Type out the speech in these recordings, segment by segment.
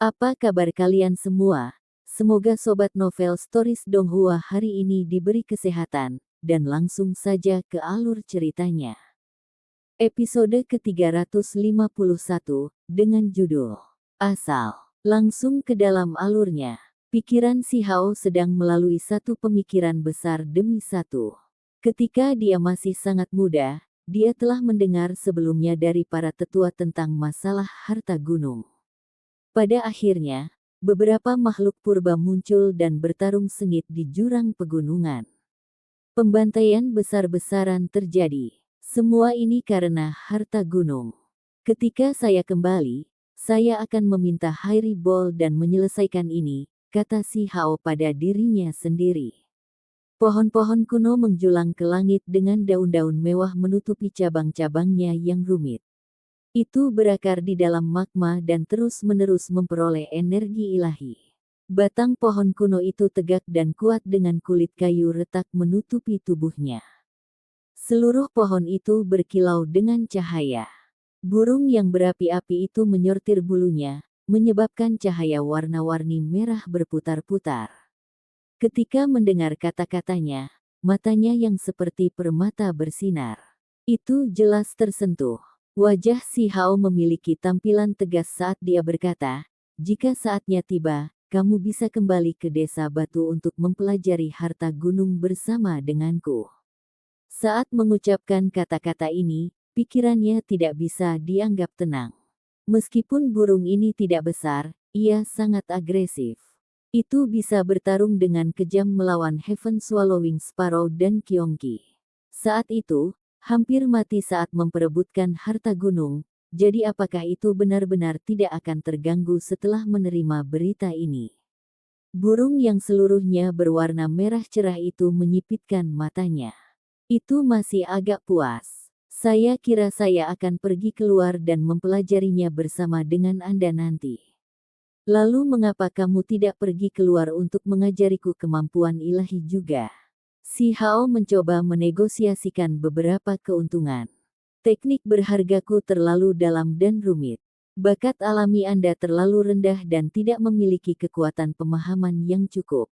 Apa kabar kalian semua? Semoga Sobat Novel Stories Donghua hari ini diberi kesehatan, dan langsung saja ke alur ceritanya. Episode ke-351, dengan judul Asal. Langsung ke dalam alurnya. Pikiran si Hao sedang melalui satu pemikiran besar demi satu. Ketika dia masih sangat muda, dia telah mendengar sebelumnya dari para tetua tentang masalah harta gunung. Pada akhirnya, beberapa makhluk purba muncul dan bertarung sengit di jurang pegunungan. Pembantaian besar-besaran terjadi. Semua ini karena harta gunung. Ketika saya kembali, saya akan meminta Hairi Ball dan menyelesaikan ini, kata si Hao pada dirinya sendiri. Pohon-pohon kuno menjulang ke langit dengan daun-daun mewah menutupi cabang-cabangnya yang rumit. Itu berakar di dalam magma dan terus-menerus memperoleh energi ilahi. Batang pohon kuno itu tegak dan kuat dengan kulit kayu retak menutupi tubuhnya. Seluruh pohon itu berkilau dengan cahaya. Burung yang berapi-api itu menyortir bulunya, menyebabkan cahaya warna-warni merah berputar-putar. Ketika mendengar kata-katanya, matanya yang seperti permata bersinar. Itu jelas tersentuh. Wajah si Hao memiliki tampilan tegas saat dia berkata, "Jika saatnya tiba, kamu bisa kembali ke desa batu untuk mempelajari harta gunung bersama denganku." Saat mengucapkan kata-kata ini, pikirannya tidak bisa dianggap tenang. Meskipun burung ini tidak besar, ia sangat agresif. Itu bisa bertarung dengan kejam melawan Heaven Swallowing Sparrow dan Kyongki. Saat itu, hampir mati saat memperebutkan harta gunung, jadi apakah itu benar-benar tidak akan terganggu setelah menerima berita ini? Burung yang seluruhnya berwarna merah cerah itu menyipitkan matanya. Itu masih agak puas. Saya kira saya akan pergi keluar dan mempelajarinya bersama dengan Anda nanti. Lalu mengapa kamu tidak pergi keluar untuk mengajariku kemampuan ilahi juga? Si Hao mencoba menegosiasikan beberapa keuntungan. Teknik berhargaku terlalu dalam dan rumit. Bakat alami Anda terlalu rendah dan tidak memiliki kekuatan pemahaman yang cukup.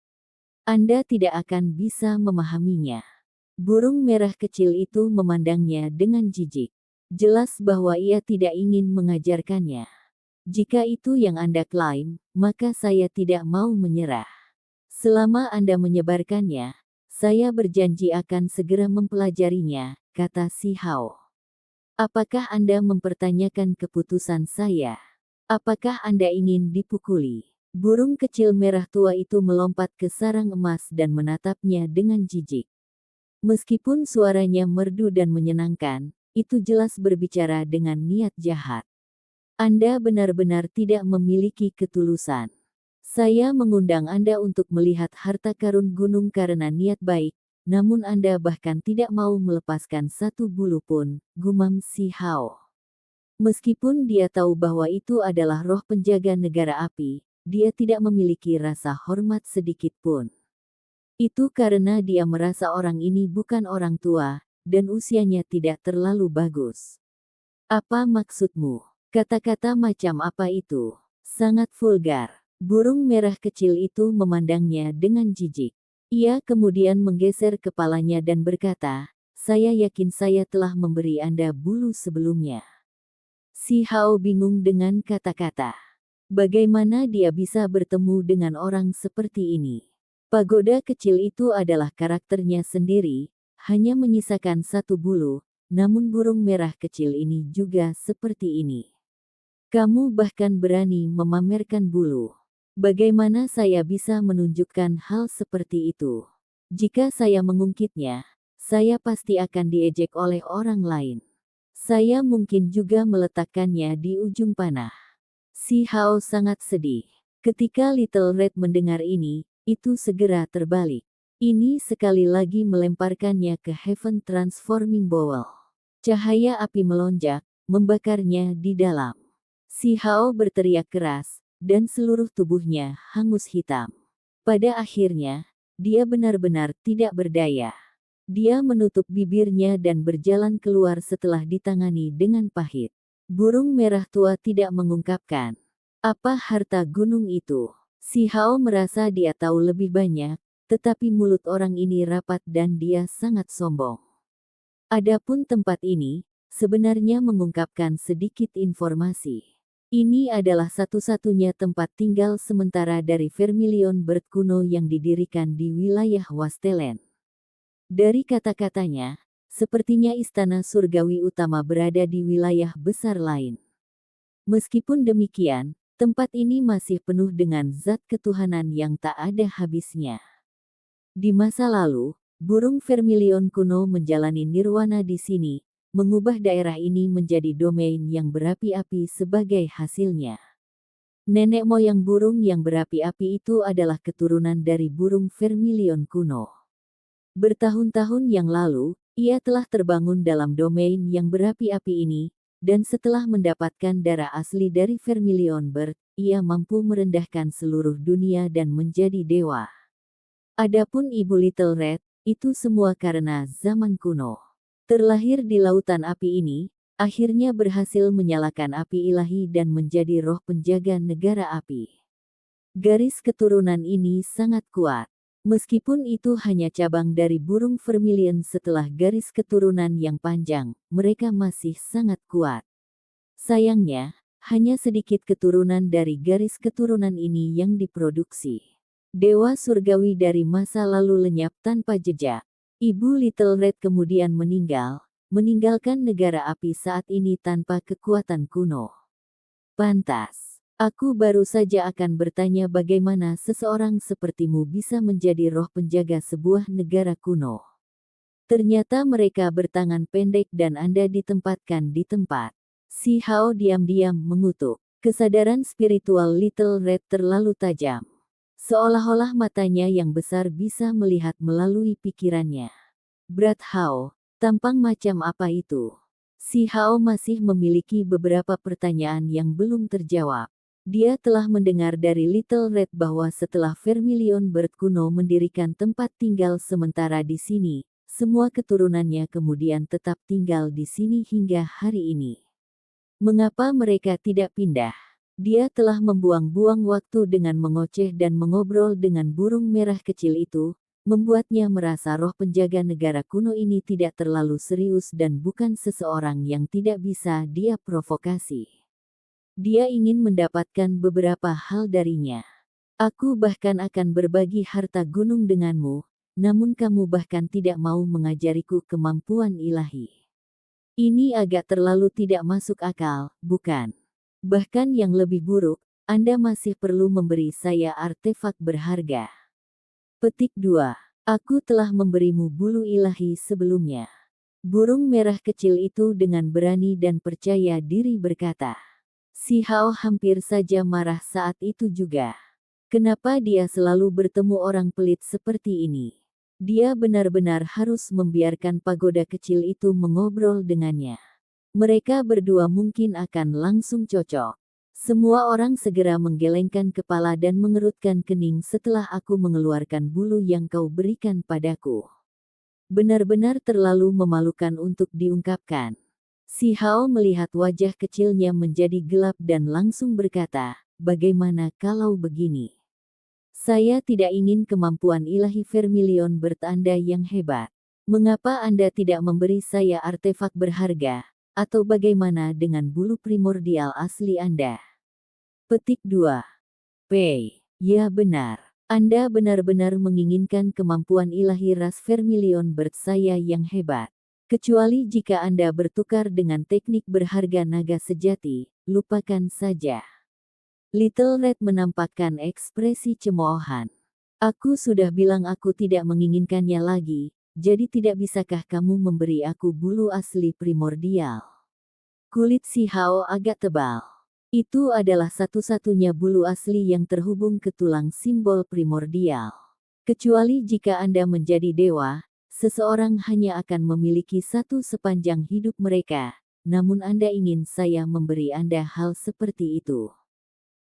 Anda tidak akan bisa memahaminya. Burung merah kecil itu memandangnya dengan jijik. Jelas bahwa ia tidak ingin mengajarkannya. Jika itu yang Anda klaim, maka saya tidak mau menyerah. Selama Anda menyebarkannya, saya berjanji akan segera mempelajarinya, kata si Hao. Apakah Anda mempertanyakan keputusan saya? Apakah Anda ingin dipukuli? Burung kecil merah tua itu melompat ke sarang emas dan menatapnya dengan jijik. Meskipun suaranya merdu dan menyenangkan, itu jelas berbicara dengan niat jahat. Anda benar-benar tidak memiliki ketulusan. Saya mengundang Anda untuk melihat harta karun gunung karena niat baik, namun Anda bahkan tidak mau melepaskan satu bulu pun, gumam si Hao. Meskipun dia tahu bahwa itu adalah roh penjaga negara api, dia tidak memiliki rasa hormat sedikit pun. Itu karena dia merasa orang ini bukan orang tua, dan usianya tidak terlalu bagus. Apa maksudmu? Kata-kata macam apa itu? Sangat vulgar. Burung merah kecil itu memandangnya dengan jijik. Ia kemudian menggeser kepalanya dan berkata, "Saya yakin saya telah memberi Anda bulu sebelumnya." Si Hao bingung dengan kata-kata. Bagaimana dia bisa bertemu dengan orang seperti ini? Pagoda kecil itu adalah karakternya sendiri, hanya menyisakan satu bulu, namun burung merah kecil ini juga seperti ini. Kamu bahkan berani memamerkan bulu. Bagaimana saya bisa menunjukkan hal seperti itu? Jika saya mengungkitnya, saya pasti akan diejek oleh orang lain. Saya mungkin juga meletakkannya di ujung panah. Si Hao sangat sedih. Ketika Little Red mendengar ini, itu segera terbalik. Ini sekali lagi melemparkannya ke Heaven Transforming Bowl. Cahaya api melonjak, membakarnya di dalam. Si Hao berteriak keras, dan seluruh tubuhnya hangus hitam. Pada akhirnya, dia benar-benar tidak berdaya. Dia menutup bibirnya dan berjalan keluar setelah ditangani dengan pahit. Burung merah tua tidak mengungkapkan Apa harta gunung itu? Si Hao merasa dia tahu lebih banyak, tetapi mulut orang ini rapat dan dia sangat sombong. Adapun tempat ini, sebenarnya mengungkapkan sedikit informasi. Ini adalah satu-satunya tempat tinggal sementara dari Vermilion Bird kuno yang didirikan di wilayah Wastelen. Dari kata-katanya, sepertinya istana surgawi utama berada di wilayah besar lain. Meskipun demikian, tempat ini masih penuh dengan zat ketuhanan yang tak ada habisnya. Di masa lalu, burung vermilion kuno menjalani nirwana di sini, mengubah daerah ini menjadi domain yang berapi-api sebagai hasilnya. Nenek moyang burung yang berapi-api itu adalah keturunan dari burung vermilion kuno. Bertahun-tahun yang lalu, ia telah terbangun dalam domain yang berapi-api ini, dan setelah mendapatkan darah asli dari Vermilion Bird, ia mampu merendahkan seluruh dunia dan menjadi dewa. Adapun Ibu Little Red, itu semua karena zaman kuno. Terlahir di lautan api ini, akhirnya berhasil menyalakan api ilahi dan menjadi roh penjaga negara api. Garis keturunan ini sangat kuat. Meskipun itu hanya cabang dari burung vermilion setelah garis keturunan yang panjang, mereka masih sangat kuat. Sayangnya, hanya sedikit keturunan dari garis keturunan ini yang diproduksi. Dewa surgawi dari masa lalu lenyap tanpa jejak. Ibu Little Red kemudian meninggalkan negara api saat ini tanpa kekuatan kuno. Pantas. Aku baru saja akan bertanya bagaimana seseorang sepertimu bisa menjadi roh penjaga sebuah negara kuno. Ternyata mereka bertangan pendek dan Anda ditempatkan di tempat. Si Hao diam-diam mengutuk. Kesadaran spiritual Little Red terlalu tajam. Seolah-olah matanya yang besar bisa melihat melalui pikirannya. Berat Hao, tampang macam apa itu? Si Hao masih memiliki beberapa pertanyaan yang belum terjawab. Dia telah mendengar dari Little Red bahwa setelah Vermilion Bird kuno mendirikan tempat tinggal sementara di sini, semua keturunannya kemudian tetap tinggal di sini hingga hari ini. Mengapa mereka tidak pindah? Dia telah membuang-buang waktu dengan mengoceh dan mengobrol dengan burung merah kecil itu, membuatnya merasa roh penjaga negara kuno ini tidak terlalu serius dan bukan seseorang yang tidak bisa dia provokasi. Dia ingin mendapatkan beberapa hal darinya. Aku bahkan akan berbagi harta gunung denganmu, namun kamu bahkan tidak mau mengajariku kemampuan ilahi. Ini agak terlalu tidak masuk akal, bukan? Bahkan yang lebih buruk, Anda masih perlu memberi saya artefak berharga. Petik 2. Aku telah memberimu bulu ilahi sebelumnya. Burung merah kecil itu dengan berani dan percaya diri berkata. Si Hao hampir saja marah saat itu juga. Kenapa dia selalu bertemu orang pelit seperti ini? Dia benar-benar harus membiarkan pagoda kecil itu mengobrol dengannya. Mereka berdua mungkin akan langsung cocok. Semua orang segera menggelengkan kepala dan mengerutkan kening setelah aku mengeluarkan bulu yang kau berikan padaku. Benar-benar terlalu memalukan untuk diungkapkan. Si Hao melihat wajah kecilnya menjadi gelap dan langsung berkata, bagaimana kalau begini? Saya tidak ingin kemampuan ilahi Vermilion Bird Anda yang hebat. Mengapa Anda tidak memberi saya artefak berharga? Atau bagaimana dengan bulu primordial asli Anda? Petik 2. Pei. Ya benar. Anda benar-benar menginginkan kemampuan ilahi ras Vermilion Bird saya yang hebat. Kecuali jika Anda bertukar dengan teknik berharga naga sejati, lupakan saja. Little Red menampakkan ekspresi cemoohan. Aku sudah bilang aku tidak menginginkannya lagi, jadi tidak bisakah kamu memberi aku bulu asli primordial? Kulit si Hao agak tebal. Itu adalah satu-satunya bulu asli yang terhubung ke tulang simbol primordial. Kecuali jika Anda menjadi dewa, seseorang hanya akan memiliki satu sepanjang hidup mereka, namun Anda ingin saya memberi Anda hal seperti itu.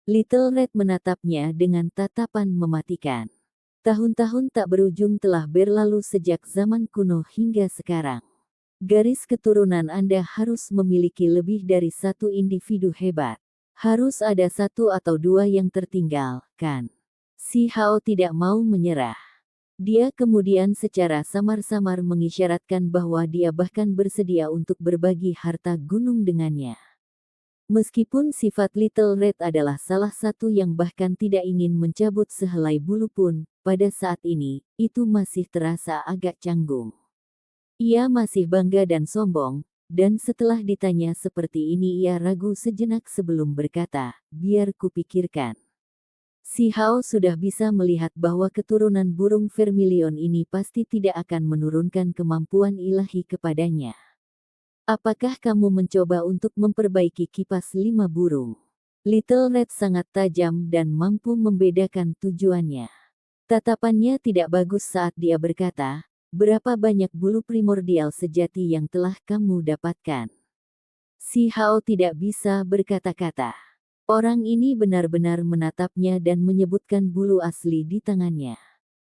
Little Red menatapnya dengan tatapan mematikan. Tahun-tahun tak berujung telah berlalu sejak zaman kuno hingga sekarang. Garis keturunan Anda harus memiliki lebih dari satu individu hebat. Harus ada satu atau dua yang tertinggal, kan? Si Hao tidak mau menyerah. Dia kemudian secara samar-samar mengisyaratkan bahwa dia bahkan bersedia untuk berbagi harta gunung dengannya. Meskipun sifat Little Red adalah salah satu yang bahkan tidak ingin mencabut sehelai bulu pun, pada saat ini, itu masih terasa agak canggung. Ia masih bangga dan sombong, dan setelah ditanya seperti ini ia ragu sejenak sebelum berkata, biar kupikirkan. Si Hao sudah bisa melihat bahwa keturunan burung vermilion ini pasti tidak akan menurunkan kemampuan ilahi kepadanya. Apakah kamu mencoba untuk memperbaiki kipas 5 burung? Little Red sangat tajam dan mampu membedakan tujuannya. Tatapannya tidak bagus saat dia berkata, berapa banyak bulu primordial sejati yang telah kamu dapatkan? Si Hao tidak bisa berkata-kata. Orang ini benar-benar menatapnya dan menyebutkan bulu asli di tangannya.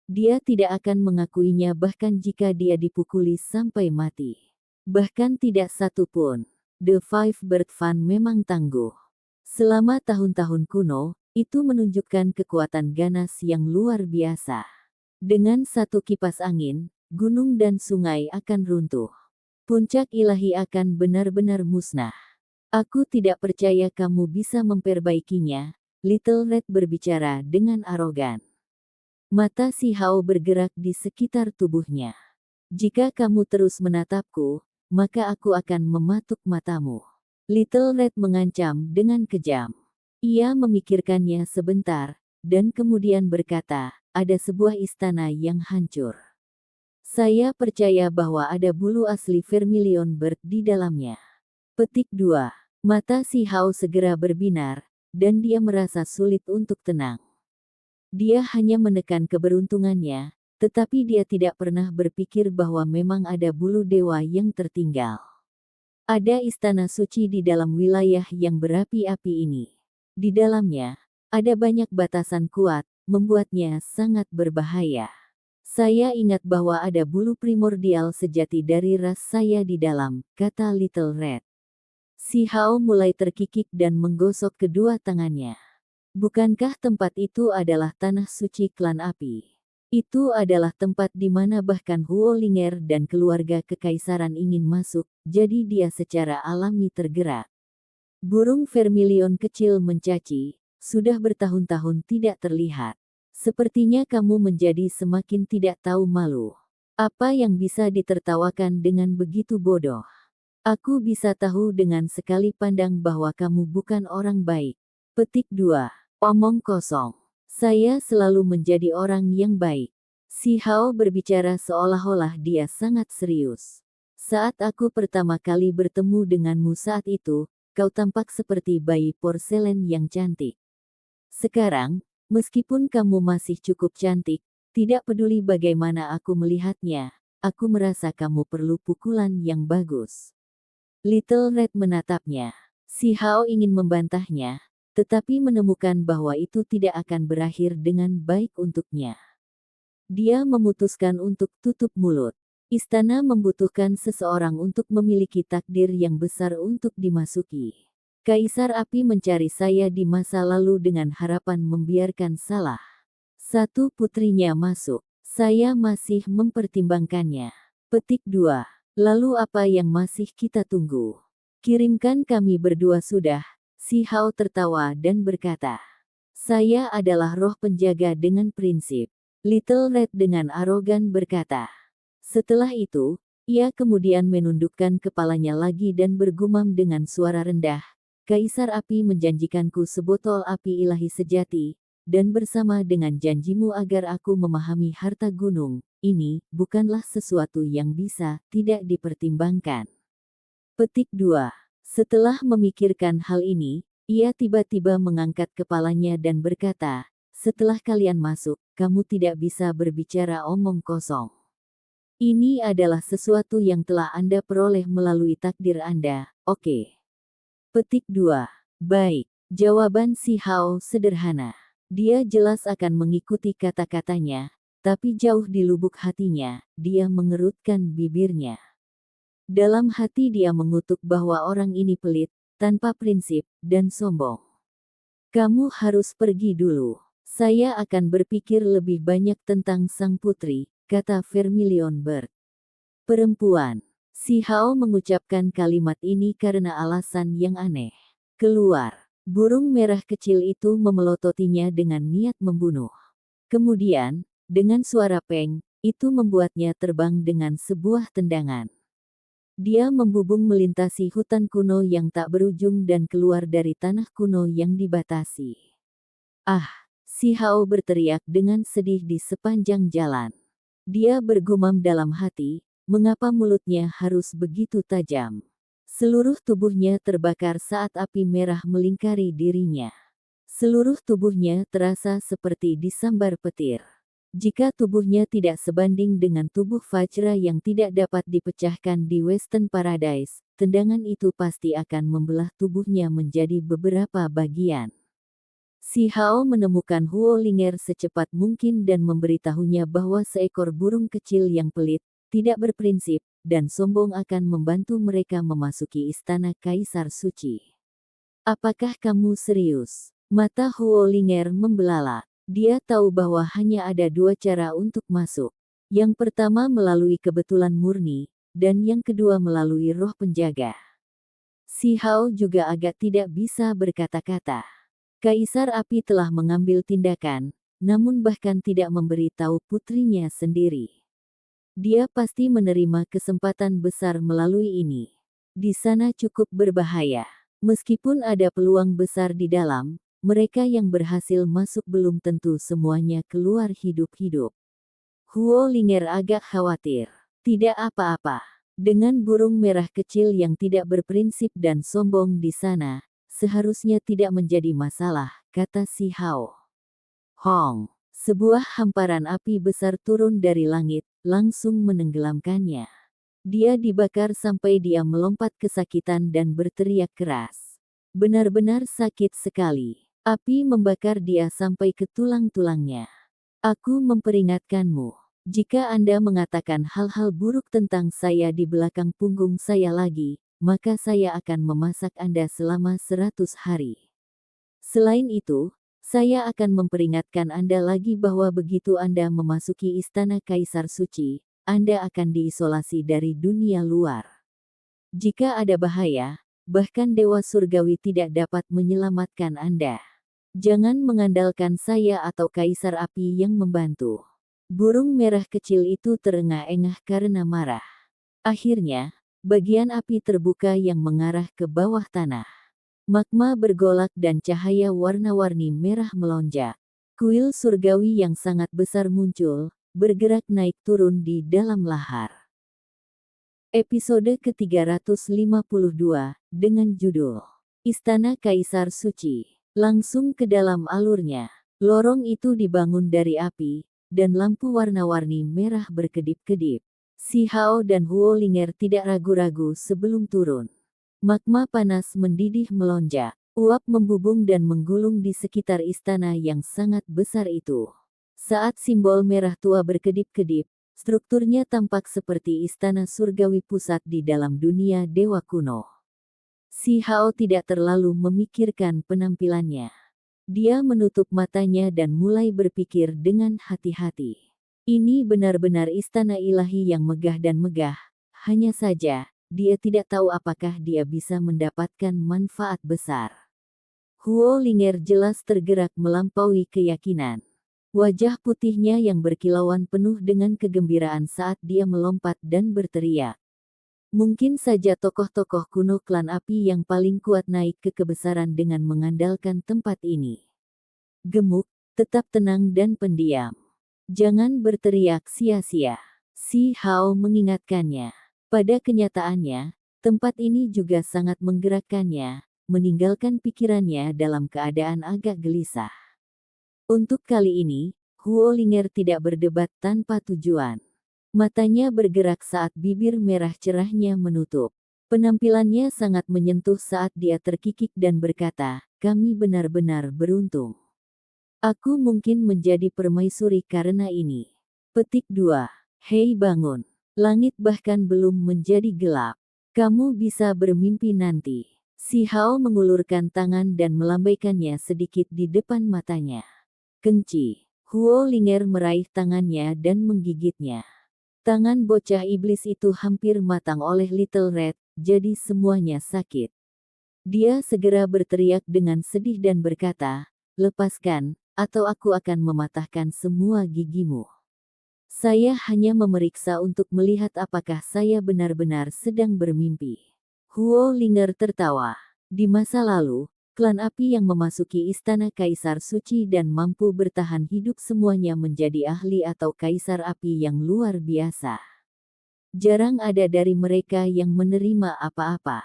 Dia tidak akan mengakuinya bahkan jika dia dipukuli sampai mati. Bahkan tidak satu pun. The Five Bird Fan memang tangguh. Selama tahun-tahun kuno, itu menunjukkan kekuatan ganas yang luar biasa. Dengan satu kipas angin, gunung dan sungai akan runtuh. Puncak ilahi akan benar-benar musnah. Aku tidak percaya kamu bisa memperbaikinya, Little Red berbicara dengan arogan. Mata si Hao bergerak di sekitar tubuhnya. Jika kamu terus menatapku, maka aku akan mematuk matamu. Little Red mengancam dengan kejam. Ia memikirkannya sebentar, dan kemudian berkata, ada sebuah istana yang hancur. Saya percaya bahwa ada bulu asli vermilion bird di dalamnya. Petik 2. Mata si Hao segera berbinar, dan dia merasa sulit untuk tenang. Dia hanya menekan keberuntungannya, tetapi dia tidak pernah berpikir bahwa memang ada bulu dewa yang tertinggal. Ada istana suci di dalam wilayah yang berapi-api ini. Di dalamnya, ada banyak batasan kuat, membuatnya sangat berbahaya. Saya ingat bahwa ada bulu primordial sejati dari ras saya di dalam, kata Little Red. Si Hao mulai terkikik dan menggosok kedua tangannya. Bukankah tempat itu adalah tanah suci klan api? Itu adalah tempat di mana bahkan Huo Linger dan keluarga kekaisaran ingin masuk, jadi dia secara alami tergerak. Burung vermilion kecil mencaci, sudah bertahun-tahun tidak terlihat. Sepertinya kamu menjadi semakin tidak tahu malu. Apa yang bisa ditertawakan dengan begitu bodoh? Aku bisa tahu dengan sekali pandang bahwa kamu bukan orang baik. Petik 2. Omong kosong. Saya selalu menjadi orang yang baik. Si Hao berbicara seolah-olah dia sangat serius. Saat aku pertama kali bertemu denganmu saat itu, kau tampak seperti bayi porselen yang cantik. Sekarang, meskipun kamu masih cukup cantik, tidak peduli bagaimana aku melihatnya, aku merasa kamu perlu pukulan yang bagus. Little Red menatapnya. Si Hao ingin membantahnya, tetapi menemukan bahwa itu tidak akan berakhir dengan baik untuknya. Dia memutuskan untuk tutup mulut. Istana membutuhkan seseorang untuk memiliki takdir yang besar untuk dimasuki. Kaisar Api mencari saya di masa lalu dengan harapan membiarkan salah satu putrinya masuk. Saya masih mempertimbangkannya. Petik 2. Lalu apa yang masih kita tunggu? Kirimkan kami berdua sudah. Si Hao tertawa dan berkata. Saya adalah roh penjaga dengan prinsip. Little Red dengan arogan berkata. Setelah itu, ia kemudian menundukkan kepalanya lagi dan bergumam dengan suara rendah. Kaisar Api menjanjikanku sebotol api ilahi sejati, dan bersama dengan janjimu agar aku memahami harta gunung, ini bukanlah sesuatu yang bisa tidak dipertimbangkan. Petik 2. Setelah memikirkan hal ini, ia tiba-tiba mengangkat kepalanya dan berkata, setelah kalian masuk, kamu tidak bisa berbicara omong kosong. Ini adalah sesuatu yang telah Anda peroleh melalui takdir Anda, oke? Petik 2. Baik, jawaban si Hao sederhana. Dia jelas akan mengikuti kata-katanya, tapi jauh di lubuk hatinya, dia mengerutkan bibirnya. Dalam hati dia mengutuk bahwa orang ini pelit, tanpa prinsip, dan sombong. Kamu harus pergi dulu. Saya akan berpikir lebih banyak tentang sang putri, kata Vermilion Bird. Perempuan. Si Hao mengucapkan kalimat ini karena alasan yang aneh. Keluar. Burung merah kecil itu memelototinya dengan niat membunuh. Kemudian, dengan suara peng, itu membuatnya terbang dengan sebuah tendangan. Dia membubung melintasi hutan kuno yang tak berujung dan keluar dari tanah kuno yang dibatasi. Ah, si Hao berteriak dengan sedih di sepanjang jalan. Dia bergumam dalam hati, mengapa mulutnya harus begitu tajam? Seluruh tubuhnya terbakar saat api merah melingkari dirinya. Seluruh tubuhnya terasa seperti disambar petir. Jika tubuhnya tidak sebanding dengan tubuh Vajra yang tidak dapat dipecahkan di Western Paradise, tendangan itu pasti akan membelah tubuhnya menjadi beberapa bagian. Si Hao menemukan Huo Linger secepat mungkin dan memberitahunya bahwa seekor burung kecil yang pelit, tidak berprinsip, dan sombong akan membantu mereka memasuki istana Kaisar Suci. Apakah kamu serius? Mata Huo Linger membelalak. Dia tahu bahwa hanya ada dua cara untuk masuk. Yang pertama melalui kebetulan murni, dan yang kedua melalui roh penjaga. Si Hao juga agak tidak bisa berkata-kata. Kaisar Api telah mengambil tindakan, namun bahkan tidak memberi tahu putrinya sendiri. Dia pasti menerima kesempatan besar melalui ini. Di sana cukup berbahaya. Meskipun ada peluang besar di dalam, mereka yang berhasil masuk belum tentu semuanya keluar hidup-hidup. Huo Linger agak khawatir. Tidak apa-apa. Dengan burung merah kecil yang tidak berprinsip dan sombong di sana, seharusnya tidak menjadi masalah, kata si Hao. Hong! Sebuah hamparan api besar turun dari langit, langsung menenggelamkannya. Dia dibakar sampai dia melompat kesakitan dan berteriak keras. Benar-benar sakit sekali. Api membakar dia sampai ke tulang-tulangnya. Aku memperingatkanmu. Jika Anda mengatakan hal-hal buruk tentang saya di belakang punggung saya lagi, maka saya akan memasak Anda selama 100 hari. Selain itu, saya akan memperingatkan Anda lagi bahwa begitu Anda memasuki istana Kaisar Suci, Anda akan diisolasi dari dunia luar. Jika ada bahaya, bahkan Dewa Surgawi tidak dapat menyelamatkan Anda. Jangan mengandalkan saya atau Kaisar Api yang membantu. Burung merah kecil itu terengah-engah karena marah. Akhirnya, bagian api terbuka yang mengarah ke bawah tanah. Magma bergolak dan cahaya warna-warni merah melonjak. Kuil surgawi yang sangat besar muncul, bergerak naik turun di dalam lahar. Episode ke-352, dengan judul Istana Kaisar Suci. Langsung ke dalam alurnya. Lorong itu dibangun dari api, dan lampu warna-warni merah berkedip-kedip. Si Hao dan Huo Linger tidak ragu-ragu sebelum turun. Magma panas mendidih melonjak. Uap membubung dan menggulung di sekitar istana yang sangat besar itu. Saat simbol merah tua berkedip-kedip, strukturnya tampak seperti istana surgawi pusat di dalam dunia dewa kuno. Si Hao tidak terlalu memikirkan penampilannya. Dia menutup matanya dan mulai berpikir dengan hati-hati. Ini benar-benar istana ilahi yang megah dan megah. Hanya saja, dia tidak tahu apakah dia bisa mendapatkan manfaat besar. Huo Linger jelas tergerak melampaui keyakinan. Wajah putihnya yang berkilauan penuh dengan kegembiraan saat dia melompat dan berteriak. Mungkin saja tokoh-tokoh kuno klan api yang paling kuat naik ke kebesaran dengan mengandalkan tempat ini. Gemuk, tetap tenang dan pendiam. Jangan berteriak sia-sia. Si Hao mengingatkannya. Pada kenyataannya, tempat ini juga sangat menggerakkannya, meninggalkan pikirannya dalam keadaan agak gelisah. Untuk kali ini, Huo Linger tidak berdebat tanpa tujuan. Matanya bergerak saat bibir merah cerahnya menutup. Penampilannya sangat menyentuh saat dia terkikik dan berkata, "Kami benar-benar beruntung. Aku mungkin menjadi permaisuri karena ini." Petik 2. Hei bangun. Langit bahkan belum menjadi gelap. Kamu bisa bermimpi nanti. Si Hao mengulurkan tangan dan melambaikannya sedikit di depan matanya. Kenci. Huo Linger meraih tangannya dan menggigitnya. Tangan bocah iblis itu hampir matang oleh Little Red, jadi semuanya sakit. Dia segera berteriak dengan sedih dan berkata, "Lepaskan, atau aku akan mematahkan semua gigimu. Saya hanya memeriksa untuk melihat apakah saya benar-benar sedang bermimpi." Huo Linger tertawa. Di masa lalu, klan api yang memasuki istana Kaisar Suci dan mampu bertahan hidup semuanya menjadi ahli atau kaisar api yang luar biasa. Jarang ada dari mereka yang menerima apa-apa.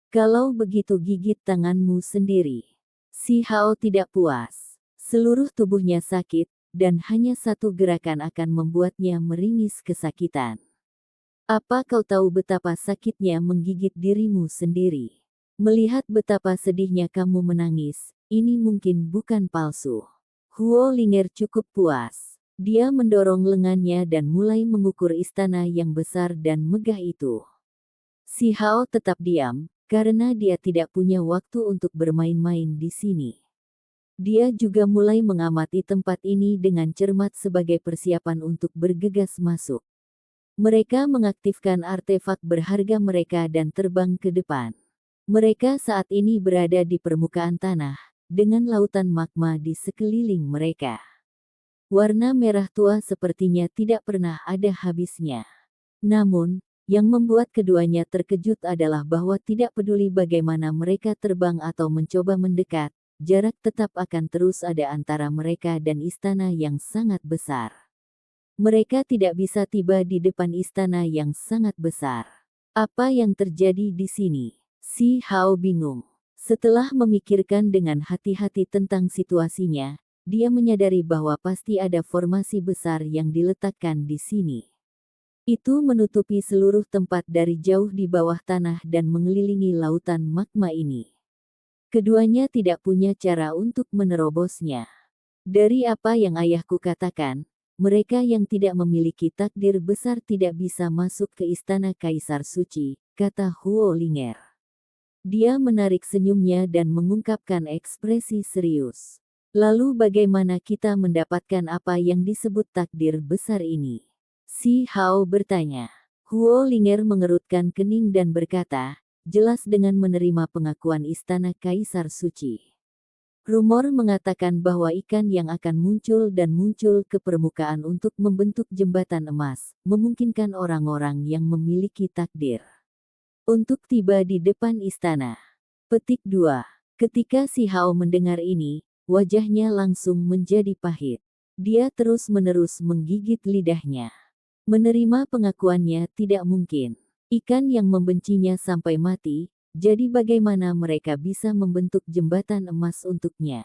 Kalau begitu gigit tanganmu sendiri. Si Hao tidak puas. Seluruh tubuhnya sakit, dan hanya satu gerakan akan membuatnya meringis kesakitan. Apa kau tahu betapa sakitnya menggigit dirimu sendiri? Melihat betapa sedihnya kamu menangis, ini mungkin bukan palsu. Huo Linger cukup puas. Dia mendorong lengannya dan mulai mengukur istana yang besar dan megah itu. Si Hao tetap diam, karena dia tidak punya waktu untuk bermain-main di sini. Dia juga mulai mengamati tempat ini dengan cermat sebagai persiapan untuk bergegas masuk. Mereka mengaktifkan artefak berharga mereka dan terbang ke depan. Mereka saat ini berada di permukaan tanah, dengan lautan magma di sekeliling mereka. Warna merah tua sepertinya tidak pernah ada habisnya. Namun, yang membuat keduanya terkejut adalah bahwa tidak peduli bagaimana mereka terbang atau mencoba mendekat, jarak tetap akan terus ada antara mereka dan istana yang sangat besar. Mereka tidak bisa tiba di depan istana yang sangat besar. Apa yang terjadi di sini? Si Hao bingung. Setelah memikirkan dengan hati-hati tentang situasinya, dia menyadari bahwa pasti ada formasi besar yang diletakkan di sini. Itu menutupi seluruh tempat dari jauh di bawah tanah dan mengelilingi lautan magma ini. Keduanya tidak punya cara untuk menerobosnya. Dari apa yang ayahku katakan, mereka yang tidak memiliki takdir besar tidak bisa masuk ke istana Kaisar Suci, kata Huo Linger. Dia menarik senyumnya dan mengungkapkan ekspresi serius. Lalu bagaimana kita mendapatkan apa yang disebut takdir besar ini? Si Hao bertanya. Huo Linger mengerutkan kening dan berkata, jelas dengan menerima pengakuan istana Kaisar Suci. Rumor mengatakan bahwa ikan yang akan muncul dan muncul ke permukaan untuk membentuk jembatan emas, memungkinkan orang-orang yang memiliki takdir untuk tiba di depan istana. Petik 2. Ketika si Hao mendengar ini, wajahnya langsung menjadi pahit. Dia terus-menerus menggigit lidahnya. Menerima pengakuannya tidak mungkin. Ikan yang membencinya sampai mati, jadi bagaimana mereka bisa membentuk jembatan emas untuknya?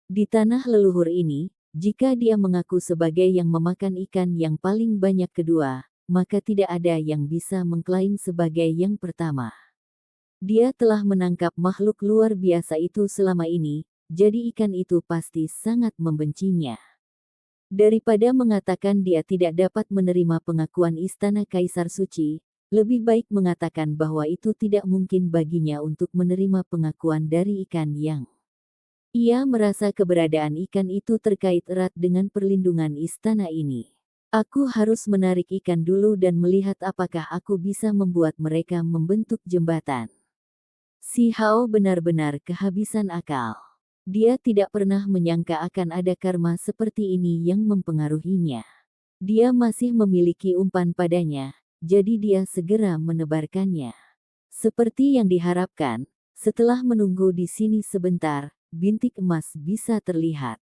Di tanah leluhur ini, jika dia mengaku sebagai yang memakan ikan yang paling banyak kedua, maka tidak ada yang bisa mengklaim sebagai yang pertama. Dia telah menangkap makhluk luar biasa itu selama ini, jadi ikan itu pasti sangat membencinya. Daripada mengatakan dia tidak dapat menerima pengakuan istana Kaisar Suci, lebih baik mengatakan bahwa itu tidak mungkin baginya untuk menerima pengakuan dari ikan yang. Ia merasa keberadaan ikan itu terkait erat dengan perlindungan istana ini. Aku harus menarik ikan dulu dan melihat apakah aku bisa membuat mereka membentuk jembatan. Si Hao benar-benar kehabisan akal. Dia tidak pernah menyangka akan ada karma seperti ini yang mempengaruhinya. Dia masih memiliki umpan padanya, jadi dia segera menebarkannya. Seperti yang diharapkan, setelah menunggu di sini sebentar, bintik emas bisa terlihat.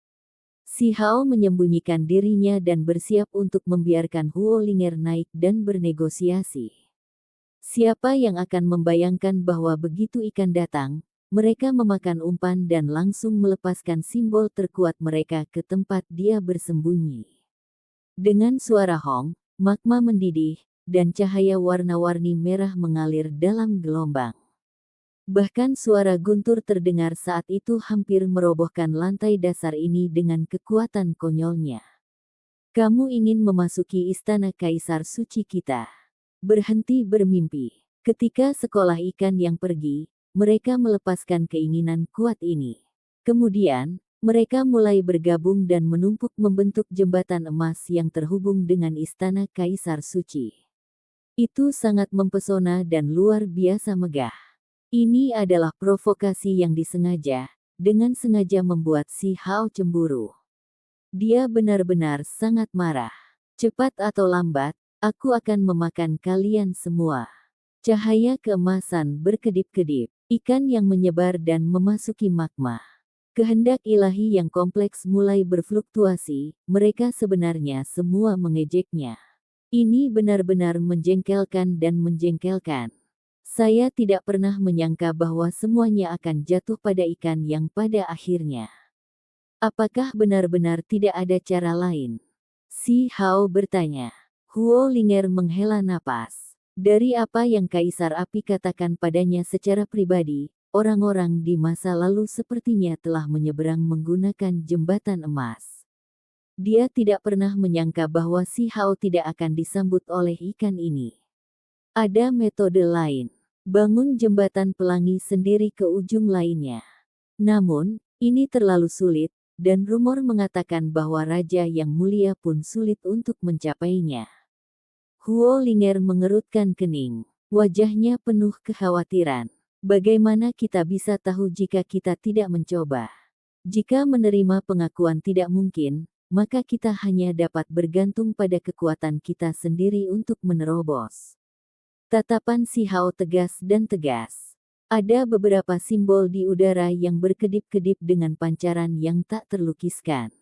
Si Hao menyembunyikan dirinya dan bersiap untuk membiarkan Huo Linger naik dan bernegosiasi. Siapa yang akan membayangkan bahwa begitu ikan datang, mereka memakan umpan dan langsung melepaskan simbol terkuat mereka ke tempat dia bersembunyi. Dengan suara hong, magma mendidih, dan cahaya warna-warni merah mengalir dalam gelombang. Bahkan suara guntur terdengar saat itu hampir merobohkan lantai dasar ini dengan kekuatan konyolnya. Kamu ingin memasuki istana Kaisar Suci kita. Berhenti bermimpi. Ketika sekolah ikan yang pergi, mereka melepaskan keinginan kuat ini. Kemudian, mereka mulai bergabung dan menumpuk membentuk jembatan emas yang terhubung dengan istana Kaisar Suci. Itu sangat mempesona dan luar biasa megah. Ini adalah provokasi yang disengaja, dengan sengaja membuat Si Hao cemburu. Dia benar-benar sangat marah. Cepat atau lambat, aku akan memakan kalian semua. Cahaya keemasan berkedip-kedip, ikan yang menyebar dan memasuki magma. Kehendak ilahi yang kompleks mulai berfluktuasi, mereka sebenarnya semua mengejeknya. Ini benar-benar menjengkelkan dan menjengkelkan. Saya tidak pernah menyangka bahwa semuanya akan jatuh pada ikan yang pada akhirnya. Apakah benar-benar tidak ada cara lain? Si Hao bertanya. Huo Linger menghela napas. Dari apa yang Kaisar Api katakan padanya secara pribadi, orang-orang di masa lalu sepertinya telah menyeberang menggunakan jembatan emas. Dia tidak pernah menyangka bahwa Si Hao tidak akan disambut oleh ikan ini. Ada metode lain. Bangun jembatan pelangi sendiri ke ujung lainnya. Namun, ini terlalu sulit, dan rumor mengatakan bahwa Raja yang mulia pun sulit untuk mencapainya. Huo Linger mengerutkan kening. Wajahnya penuh kekhawatiran. Bagaimana kita bisa tahu jika kita tidak mencoba? Jika menerima pengakuan tidak mungkin, maka kita hanya dapat bergantung pada kekuatan kita sendiri untuk menerobos. Tatapan Si Hao tegas dan tegas. Ada beberapa simbol di udara yang berkedip-kedip dengan pancaran yang tak terlukiskan.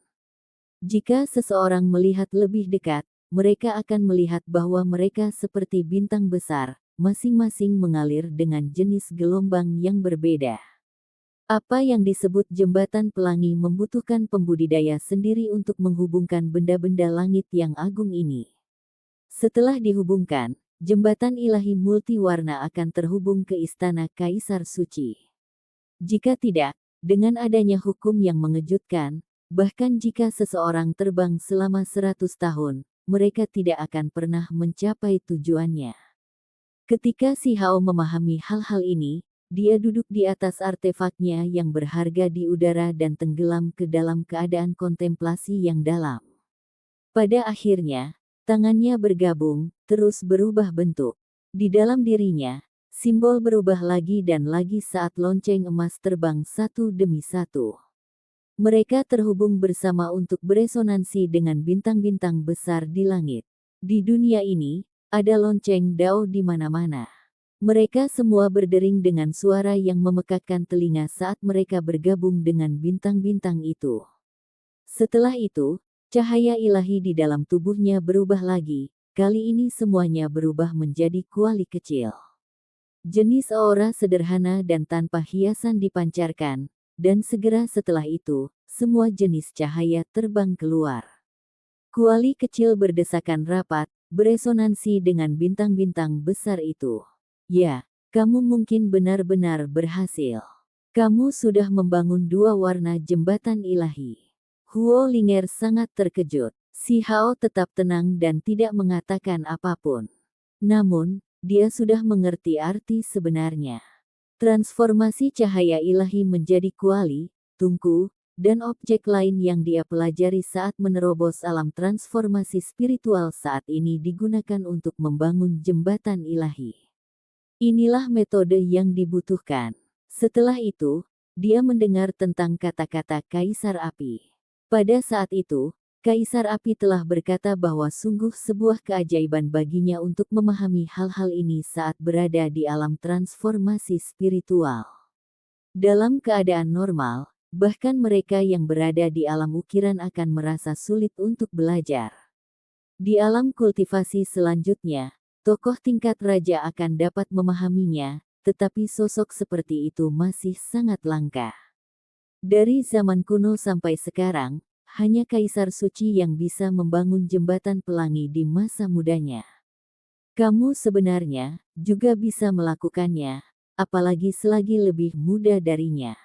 Jika seseorang melihat lebih dekat, mereka akan melihat bahwa mereka seperti bintang besar, masing-masing mengalir dengan jenis gelombang yang berbeda. Apa yang disebut jembatan pelangi membutuhkan pembudidaya sendiri untuk menghubungkan benda-benda langit yang agung ini. Setelah dihubungkan, jembatan ilahi multiwarna akan terhubung ke istana Kaisar Suci. Jika tidak, dengan adanya hukum yang mengejutkan, bahkan jika seseorang terbang selama 100 tahun, mereka tidak akan pernah mencapai tujuannya. Ketika Si Hao memahami hal-hal ini, dia duduk di atas artefaknya yang berharga di udara dan tenggelam ke dalam keadaan kontemplasi yang dalam. Pada akhirnya, tangannya bergabung, terus berubah bentuk. Di dalam dirinya, simbol berubah lagi dan lagi saat lonceng emas terbang satu demi satu. Mereka terhubung bersama untuk beresonansi dengan bintang-bintang besar di langit. Di dunia ini, ada lonceng Dao di mana-mana. Mereka semua berdering dengan suara yang memekakkan telinga saat mereka bergabung dengan bintang-bintang itu. Setelah itu, cahaya ilahi di dalam tubuhnya berubah lagi, kali ini semuanya berubah menjadi kuali kecil. Jenis aura sederhana dan tanpa hiasan dipancarkan, dan segera setelah itu, semua jenis cahaya terbang keluar. Kuali kecil berdesakan rapat, beresonansi dengan bintang-bintang besar itu. Ya, kamu mungkin benar-benar berhasil. Kamu sudah membangun dua warna jembatan ilahi. Huo Linger sangat terkejut. Si Hao tetap tenang dan tidak mengatakan apapun. Namun, dia sudah mengerti arti sebenarnya. Transformasi cahaya ilahi menjadi kuali, tungku, dan objek lain yang dia pelajari saat menerobos alam transformasi spiritual saat ini digunakan untuk membangun jembatan ilahi. Inilah metode yang dibutuhkan. Setelah itu, dia mendengar tentang kata-kata Kaisar Api. Pada saat itu, Kaisar Api telah berkata bahwa sungguh sebuah keajaiban baginya untuk memahami hal-hal ini saat berada di alam transformasi spiritual. Dalam keadaan normal, bahkan mereka yang berada di alam ukiran akan merasa sulit untuk belajar. Di alam kultivasi selanjutnya, tokoh tingkat raja akan dapat memahaminya, tetapi sosok seperti itu masih sangat langka. Dari zaman kuno sampai sekarang, hanya Kaisar Suci yang bisa membangun jembatan pelangi di masa mudanya. Kamu sebenarnya juga bisa melakukannya, apalagi selagi lebih muda darinya.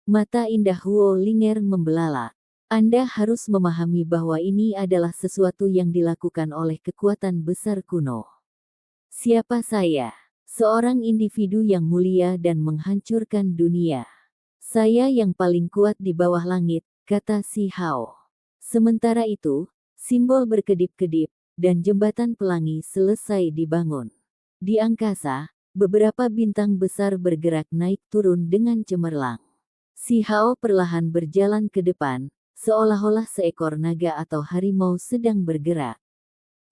Mata indah Huo Linger membelalak. Anda harus memahami bahwa ini adalah sesuatu yang dilakukan oleh kekuatan besar kuno. Siapa saya? Seorang individu yang mulia dan menghancurkan dunia. Saya yang paling kuat di bawah langit, kata si Hao. Sementara itu, simbol berkedip-kedip, dan jembatan pelangi selesai dibangun. Di angkasa, beberapa bintang besar bergerak naik turun dengan cemerlang. Si Hao perlahan berjalan ke depan, seolah-olah seekor naga atau harimau sedang bergerak.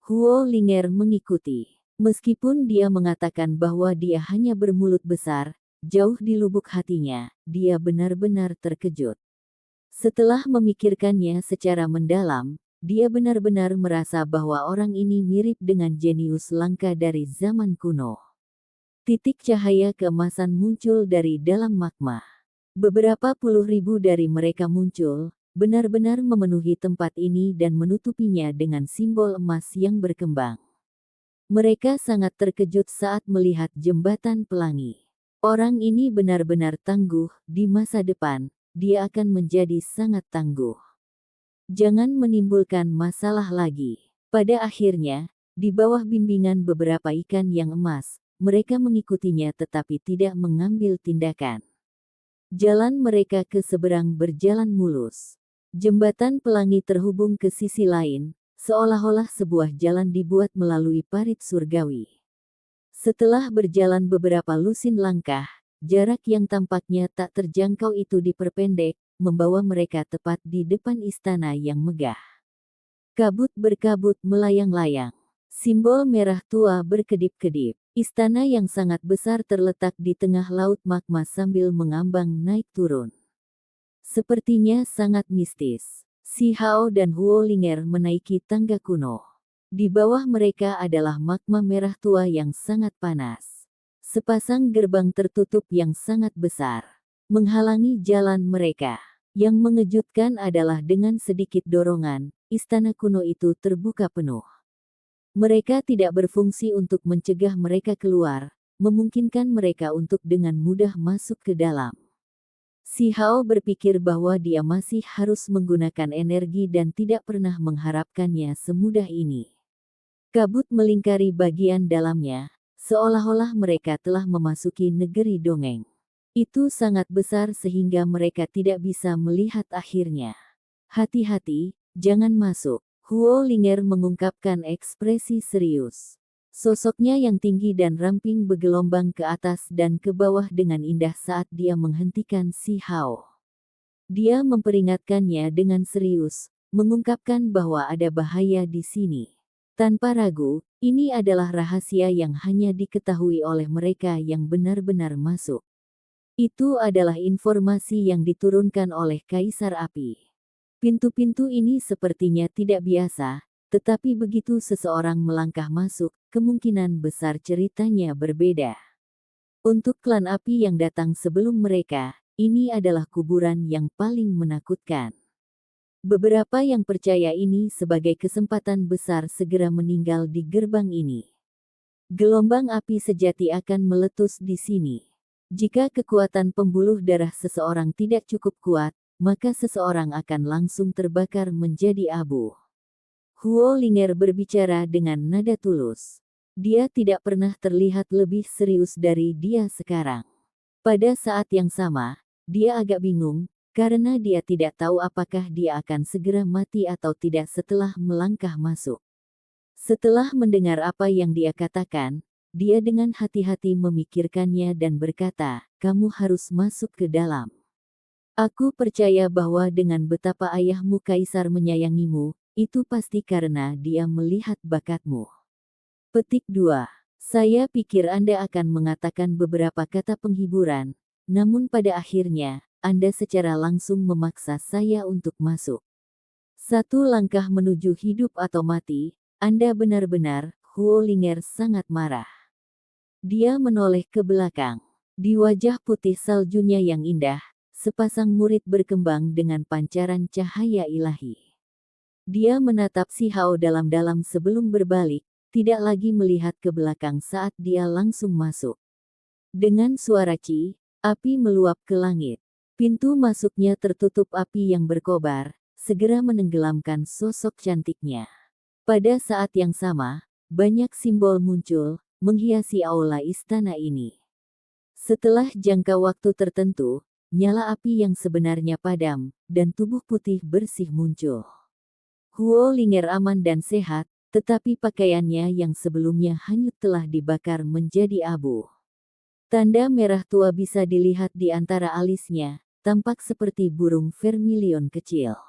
Huo Linger mengikuti. Meskipun dia mengatakan bahwa dia hanya bermulut besar, jauh di lubuk hatinya, dia benar-benar terkejut. Setelah memikirkannya secara mendalam, dia benar-benar merasa bahwa orang ini mirip dengan jenius langka dari zaman kuno. Titik cahaya keemasan muncul dari dalam magma. Beberapa puluh ribu dari mereka muncul, benar-benar memenuhi tempat ini dan menutupinya dengan simbol emas yang berkembang. Mereka sangat terkejut saat melihat jembatan pelangi. Orang ini benar-benar tangguh, di masa depan, dia akan menjadi sangat tangguh. Jangan menimbulkan masalah lagi. Pada akhirnya, di bawah bimbingan beberapa ikan yang emas, mereka mengikutinya tetapi tidak mengambil tindakan. Jalan mereka ke seberang berjalan mulus. Jembatan pelangi terhubung ke sisi lain, seolah-olah sebuah jalan dibuat melalui parit surgawi. Setelah berjalan beberapa lusin langkah, jarak yang tampaknya tak terjangkau itu diperpendek, membawa mereka tepat di depan istana yang megah. Kabut berkabut melayang-layang. Simbol merah tua berkedip-kedip. Istana yang sangat besar terletak di tengah laut magma sambil mengambang naik turun. Sepertinya sangat mistis. Si Hao dan Huo Linger menaiki tangga kuno. Di bawah mereka adalah magma merah tua yang sangat panas. Sepasang gerbang tertutup yang sangat besar menghalangi jalan mereka. Yang mengejutkan adalah dengan sedikit dorongan, istana kuno itu terbuka penuh. Mereka tidak berfungsi untuk mencegah mereka keluar, memungkinkan mereka untuk dengan mudah masuk ke dalam. Si Hao berpikir bahwa dia masih harus menggunakan energi dan tidak pernah mengharapkannya semudah ini. Kabut melingkari bagian dalamnya, seolah-olah mereka telah memasuki negeri dongeng. Itu sangat besar sehingga mereka tidak bisa melihat akhirnya. Hati-hati, jangan masuk. Huo Linger mengungkapkan ekspresi serius. Sosoknya yang tinggi dan ramping bergelombang ke atas dan ke bawah dengan indah saat dia menghentikan si Hao. Dia memperingatkannya dengan serius, mengungkapkan bahwa ada bahaya di sini. Tanpa ragu, ini adalah rahasia yang hanya diketahui oleh mereka yang benar-benar masuk. Itu adalah informasi yang diturunkan oleh Kaisar Api. Pintu-pintu ini sepertinya tidak biasa, tetapi begitu seseorang melangkah masuk, kemungkinan besar ceritanya berbeda. Untuk klan api yang datang sebelum mereka, ini adalah kuburan yang paling menakutkan. Beberapa yang percaya ini sebagai kesempatan besar segera meninggal di gerbang ini. Gelombang api sejati akan meletus di sini. Jika kekuatan pembuluh darah seseorang tidak cukup kuat, maka seseorang akan langsung terbakar menjadi abu. Huo Linger berbicara dengan nada tulus. Dia tidak pernah terlihat lebih serius dari dia sekarang. Pada saat yang sama, dia agak bingung, karena dia tidak tahu apakah dia akan segera mati atau tidak setelah melangkah masuk. Setelah mendengar apa yang dia katakan, dia dengan hati-hati memikirkannya dan berkata, "Kamu harus masuk ke dalam. Aku percaya bahwa dengan betapa ayahmu Kaisar menyayangimu, itu pasti karena dia melihat bakatmu." Petik 2. Saya pikir Anda akan mengatakan beberapa kata penghiburan, namun pada akhirnya, Anda secara langsung memaksa saya untuk masuk. Satu langkah menuju hidup atau mati, Anda benar-benar, Huo Linger sangat marah. Dia menoleh ke belakang. Di wajah putih saljunya yang indah, sepasang murid berkembang dengan pancaran cahaya ilahi. Dia menatap si Hao dalam-dalam sebelum berbalik, tidak lagi melihat ke belakang saat dia langsung masuk. Dengan suara ci, api meluap ke langit. Pintu masuknya tertutup api yang berkobar, segera menenggelamkan sosok cantiknya. Pada saat yang sama, banyak simbol muncul, menghiasi aula istana ini. Setelah jangka waktu tertentu, nyala api yang sebenarnya padam, dan tubuh putih bersih muncul. Huo Linger aman dan sehat, tetapi pakaiannya yang sebelumnya hanyut telah dibakar menjadi abu. Tanda merah tua bisa dilihat di antara alisnya, tampak seperti burung vermilion kecil.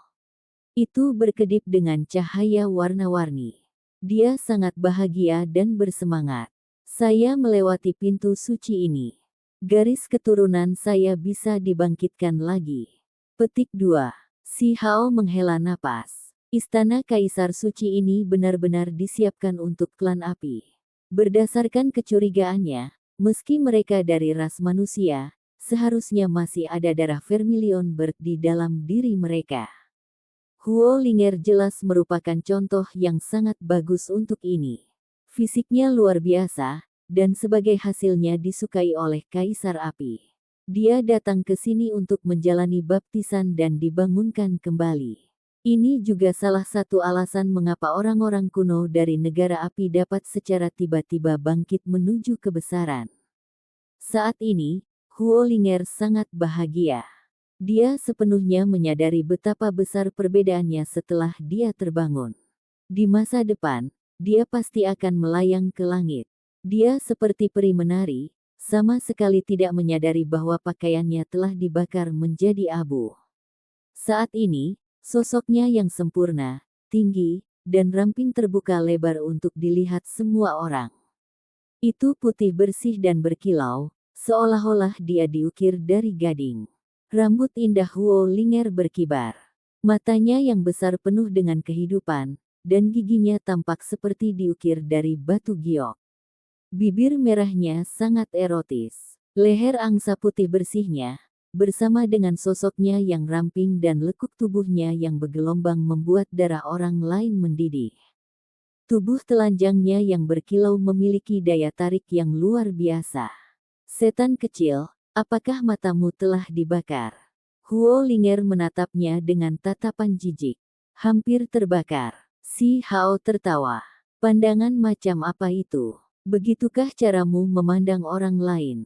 Itu berkedip dengan cahaya warna-warni. Dia sangat bahagia dan bersemangat. Saya melewati pintu suci ini. Garis keturunan saya bisa dibangkitkan lagi. Petik 2. Si Hao menghela napas. Istana Kaisar Suci ini benar-benar disiapkan untuk klan api. Berdasarkan kecurigaannya, meski mereka dari ras manusia, seharusnya masih ada darah vermilion bird di dalam diri mereka. Huo Linger jelas merupakan contoh yang sangat bagus untuk ini. Fisiknya luar biasa, dan sebagai hasilnya disukai oleh Kaisar Api. Dia datang ke sini untuk menjalani baptisan dan dibangunkan kembali. Ini juga salah satu alasan mengapa orang-orang kuno dari negara api dapat secara tiba-tiba bangkit menuju kebesaran. Saat ini, Huo Linger sangat bahagia. Dia sepenuhnya menyadari betapa besar perbedaannya setelah dia terbangun. Di masa depan, dia pasti akan melayang ke langit. Dia seperti peri menari, sama sekali tidak menyadari bahwa pakaiannya telah dibakar menjadi abu. Saat ini, sosoknya yang sempurna, tinggi, dan ramping terbuka lebar untuk dilihat semua orang. Itu putih bersih dan berkilau, seolah-olah dia diukir dari gading. Rambut indah Huo Linger berkibar. Matanya yang besar penuh dengan kehidupan, dan giginya tampak seperti diukir dari batu giok. Bibir merahnya sangat erotis. Leher angsa putih bersihnya, bersama dengan sosoknya yang ramping dan lekuk tubuhnya yang bergelombang membuat darah orang lain mendidih. Tubuh telanjangnya yang berkilau memiliki daya tarik yang luar biasa. Setan kecil, apakah matamu telah dibakar? Huo Linger menatapnya dengan tatapan jijik. Hampir terbakar. Si Hao tertawa. Pandangan macam apa itu? Begitukah caramu memandang orang lain?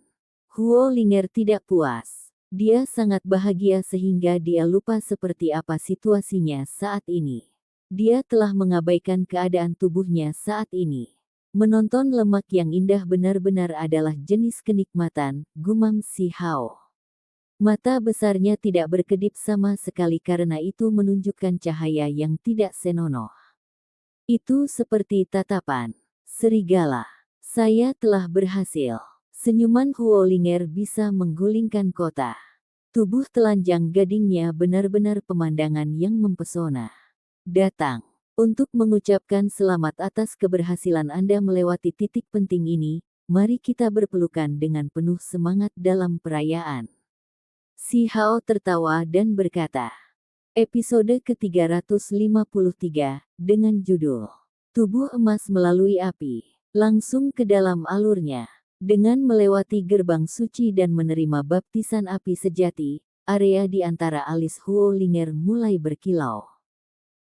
Huo Linger tidak puas. Dia sangat bahagia sehingga dia lupa seperti apa situasinya saat ini. Dia telah mengabaikan keadaan tubuhnya saat ini. Menonton lemak yang indah benar-benar adalah jenis kenikmatan, gumam si Hao. Mata besarnya tidak berkedip sama sekali karena itu menunjukkan cahaya yang tidak senonoh. Itu seperti tatapan serigala. Saya telah berhasil. Senyuman Huo Linger bisa menggulingkan kota. Tubuh telanjang gadingnya benar-benar pemandangan yang mempesona. Datang. Untuk mengucapkan selamat atas keberhasilan Anda melewati titik penting ini, mari kita berpelukan dengan penuh semangat dalam perayaan. Si Hao tertawa dan berkata. Episode ke-353, dengan judul Tubuh Emas Melalui Api. Langsung ke dalam alurnya. Dengan melewati gerbang suci dan menerima baptisan api sejati, area di antara alis Huo Linger mulai berkilau.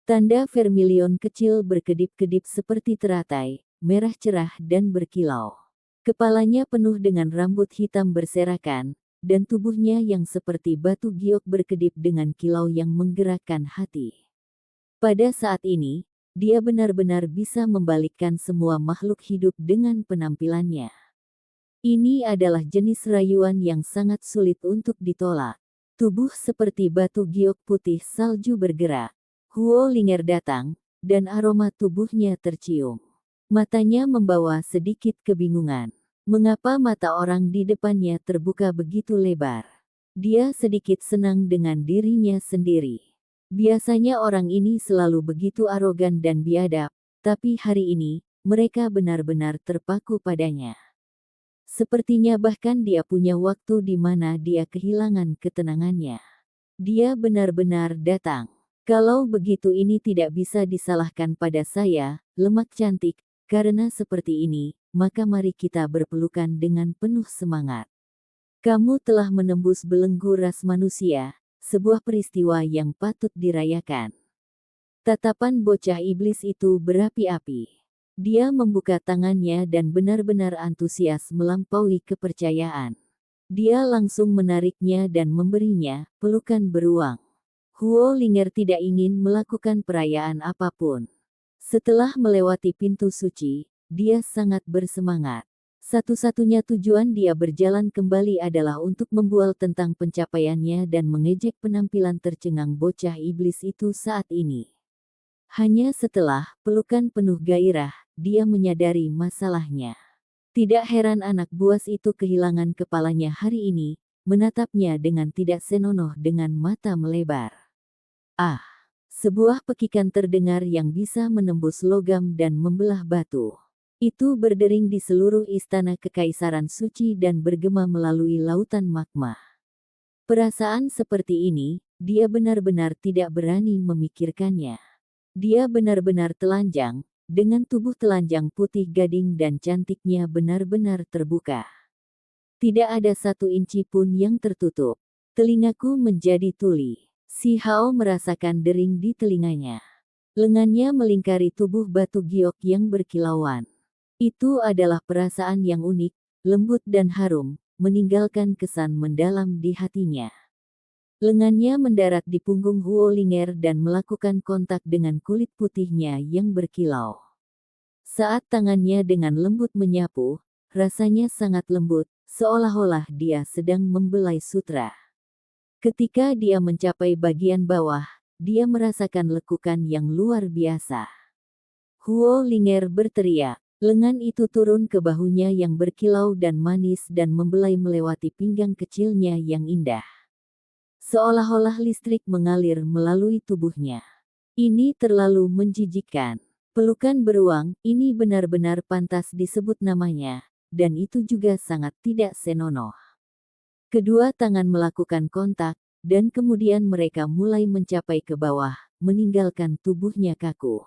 Tanda vermilion kecil berkedip-kedip seperti teratai, merah cerah dan berkilau. Kepalanya penuh dengan rambut hitam berserakan, dan tubuhnya yang seperti batu giok berkedip dengan kilau yang menggerakkan hati. Pada saat ini, dia benar-benar bisa membalikkan semua makhluk hidup dengan penampilannya. Ini adalah jenis rayuan yang sangat sulit untuk ditolak. Tubuh seperti batu giok putih salju bergerak. Huo Linger datang, dan aroma tubuhnya tercium. Matanya membawa sedikit kebingungan. Mengapa mata orang di depannya terbuka begitu lebar? Dia sedikit senang dengan dirinya sendiri. Biasanya orang ini selalu begitu arogan dan biadab, tapi hari ini, mereka benar-benar terpaku padanya. Sepertinya bahkan dia punya waktu di mana dia kehilangan ketenangannya. Dia benar-benar datang. Kalau begitu ini tidak bisa disalahkan pada saya, lemak cantik, karena seperti ini, maka mari kita berpelukan dengan penuh semangat. Kamu telah menembus belenggu ras manusia, sebuah peristiwa yang patut dirayakan. Tatapan bocah iblis itu berapi-api. Dia membuka tangannya dan benar-benar antusias melampaui kepercayaan. Dia langsung menariknya dan memberinya pelukan beruang. Huo Linger tidak ingin melakukan perayaan apapun. Setelah melewati pintu suci, dia sangat bersemangat. Satu-satunya tujuan dia berjalan kembali adalah untuk membual tentang pencapaiannya dan mengejek penampilan tercengang bocah iblis itu saat ini. Hanya setelah pelukan penuh gairah, dia menyadari masalahnya. Tidak heran anak buas itu kehilangan kepalanya hari ini, menatapnya dengan tidak senonoh dengan mata melebar. Ah! Sebuah pekikan terdengar yang bisa menembus logam dan membelah batu. Itu berdering di seluruh istana kekaisaran suci dan bergema melalui lautan magma. Perasaan seperti ini, dia benar-benar tidak berani memikirkannya. Dia benar-benar telanjang, dengan tubuh telanjang putih gading dan cantiknya benar-benar terbuka. Tidak ada 1 inci pun yang tertutup. Telingaku menjadi tuli. Si Hao merasakan dering di telinganya. Lengannya melingkari tubuh batu giok yang berkilauan. Itu adalah perasaan yang unik, lembut dan harum, meninggalkan kesan mendalam di hatinya. Lengannya mendarat di punggung Huo Linger dan melakukan kontak dengan kulit putihnya yang berkilau. Saat tangannya dengan lembut menyapu, rasanya sangat lembut, seolah-olah dia sedang membelai sutra. Ketika dia mencapai bagian bawah, dia merasakan lekukan yang luar biasa. Huo Linger berteriak. Lengan itu turun ke bahunya yang berkilau dan manis dan membelai melewati pinggang kecilnya yang indah. Seolah-olah listrik mengalir melalui tubuhnya. Ini terlalu menjijikkan. Pelukan beruang, ini benar-benar pantas disebut namanya, dan itu juga sangat tidak senonoh. Kedua tangan melakukan kontak, dan kemudian mereka mulai mencapai ke bawah, meninggalkan tubuhnya kaku.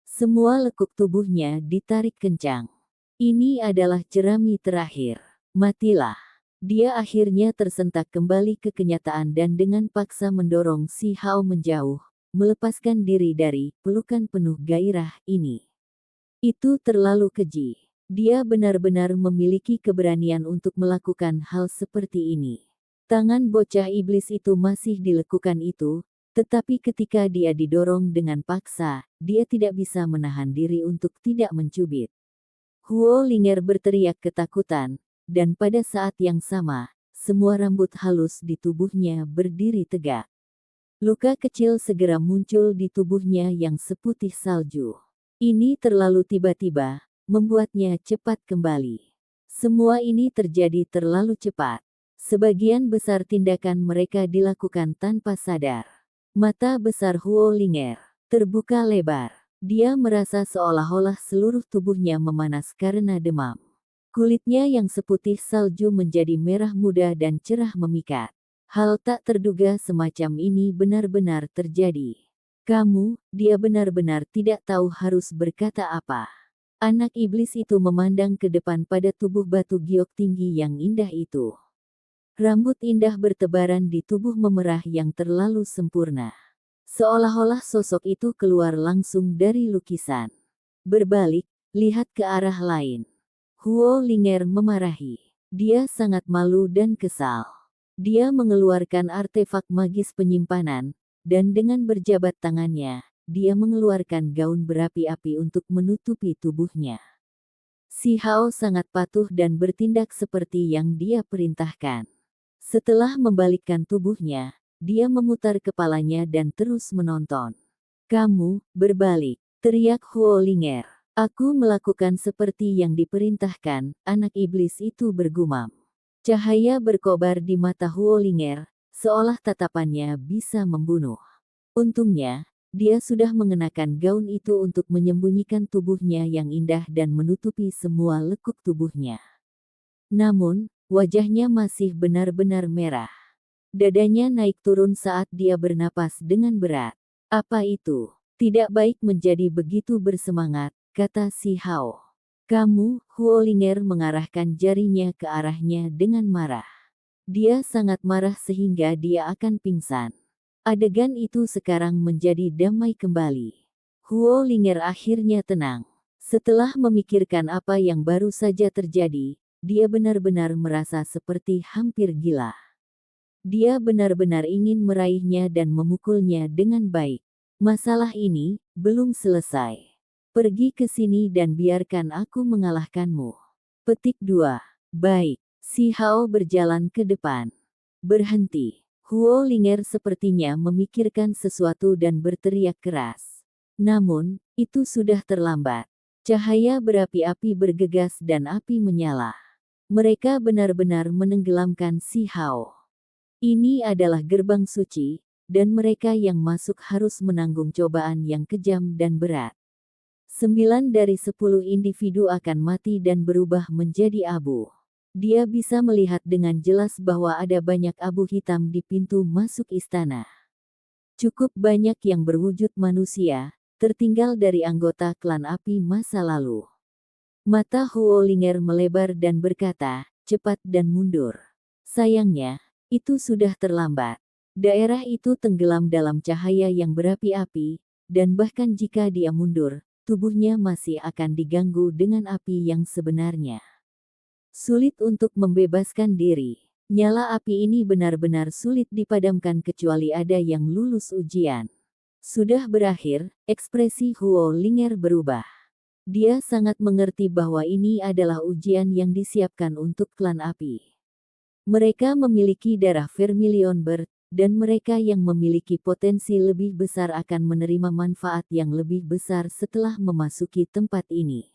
Semua lekuk tubuhnya ditarik kencang. Ini adalah jerami terakhir. Matilah. Dia akhirnya tersentak kembali ke kenyataan dan dengan paksa mendorong si Hao menjauh, melepaskan diri dari pelukan penuh gairah ini. Itu terlalu keji. Dia benar-benar memiliki keberanian untuk melakukan hal seperti ini. Tangan bocah iblis itu masih dilekukan itu, tetapi ketika dia didorong dengan paksa, dia tidak bisa menahan diri untuk tidak mencubit. Huo Linger berteriak ketakutan, dan pada saat yang sama, semua rambut halus di tubuhnya berdiri tegak. Luka kecil segera muncul di tubuhnya yang seputih salju. Ini terlalu tiba-tiba, membuatnya cepat kembali. Semua ini terjadi terlalu cepat. Sebagian besar tindakan mereka dilakukan tanpa sadar. Mata besar Huo Linger terbuka lebar. Dia merasa seolah-olah seluruh tubuhnya memanas karena demam. Kulitnya yang seputih salju menjadi merah muda dan cerah memikat. Hal tak terduga semacam ini benar-benar terjadi. Dia benar-benar tidak tahu harus berkata apa. Anak iblis itu memandang ke depan pada tubuh batu giok tinggi yang indah itu. Rambut indah bertebaran di tubuh memerah yang terlalu sempurna. Seolah-olah sosok itu keluar langsung dari lukisan. Berbalik, lihat ke arah lain. Huo Linger memarahi. Dia sangat malu dan kesal. Dia mengeluarkan artefak magis penyimpanan, dan dengan berjabat tangannya, dia mengeluarkan gaun berapi-api untuk menutupi tubuhnya. Si Hao sangat patuh dan bertindak seperti yang dia perintahkan. Setelah membalikkan tubuhnya, dia memutar kepalanya dan terus menonton. Kamu, berbalik, teriak Huo Linger. Aku melakukan seperti yang diperintahkan, anak iblis itu bergumam. Cahaya berkobar di mata Huo Linger, seolah tatapannya bisa membunuh. Untungnya, dia sudah mengenakan gaun itu untuk menyembunyikan tubuhnya yang indah dan menutupi semua lekuk tubuhnya. Namun, wajahnya masih benar-benar merah. Dadanya naik turun saat dia bernapas dengan berat. Apa itu? Tidak baik menjadi begitu bersemangat, kata si Hao. Huo Linger mengarahkan jarinya ke arahnya dengan marah. Dia sangat marah sehingga dia akan pingsan. Adegan itu sekarang menjadi damai kembali. Huo Linger akhirnya tenang. Setelah memikirkan apa yang baru saja terjadi, dia benar-benar merasa seperti hampir gila. Dia benar-benar ingin meraihnya dan memukulnya dengan baik. Masalah ini belum selesai. Pergi ke sini dan biarkan aku mengalahkanmu. Petik 2. Baik. Si Hao berjalan ke depan. Berhenti. Huo Linger sepertinya memikirkan sesuatu dan berteriak keras. Namun, itu sudah terlambat. Cahaya berapi-api bergegas dan api menyala. Mereka benar-benar menenggelamkan si Hao. Ini adalah gerbang suci, dan mereka yang masuk harus menanggung cobaan yang kejam dan berat. 9 dari 10 individu akan mati dan berubah menjadi abu. Dia bisa melihat dengan jelas bahwa ada banyak abu hitam di pintu masuk istana. Cukup banyak yang berwujud manusia, tertinggal dari anggota klan api masa lalu. Mata Huo Linger melebar dan berkata, cepat dan mundur. Sayangnya, itu sudah terlambat. Daerah itu tenggelam dalam cahaya yang berapi-api, dan bahkan jika dia mundur, tubuhnya masih akan diganggu dengan api yang sebenarnya. Sulit untuk membebaskan diri. Nyala api ini benar-benar sulit dipadamkan kecuali ada yang lulus ujian. Sudah berakhir, ekspresi Huo Linger berubah. Dia sangat mengerti bahwa ini adalah ujian yang disiapkan untuk klan api. Mereka memiliki darah Vermilion Bird, dan mereka yang memiliki potensi lebih besar akan menerima manfaat yang lebih besar setelah memasuki tempat ini.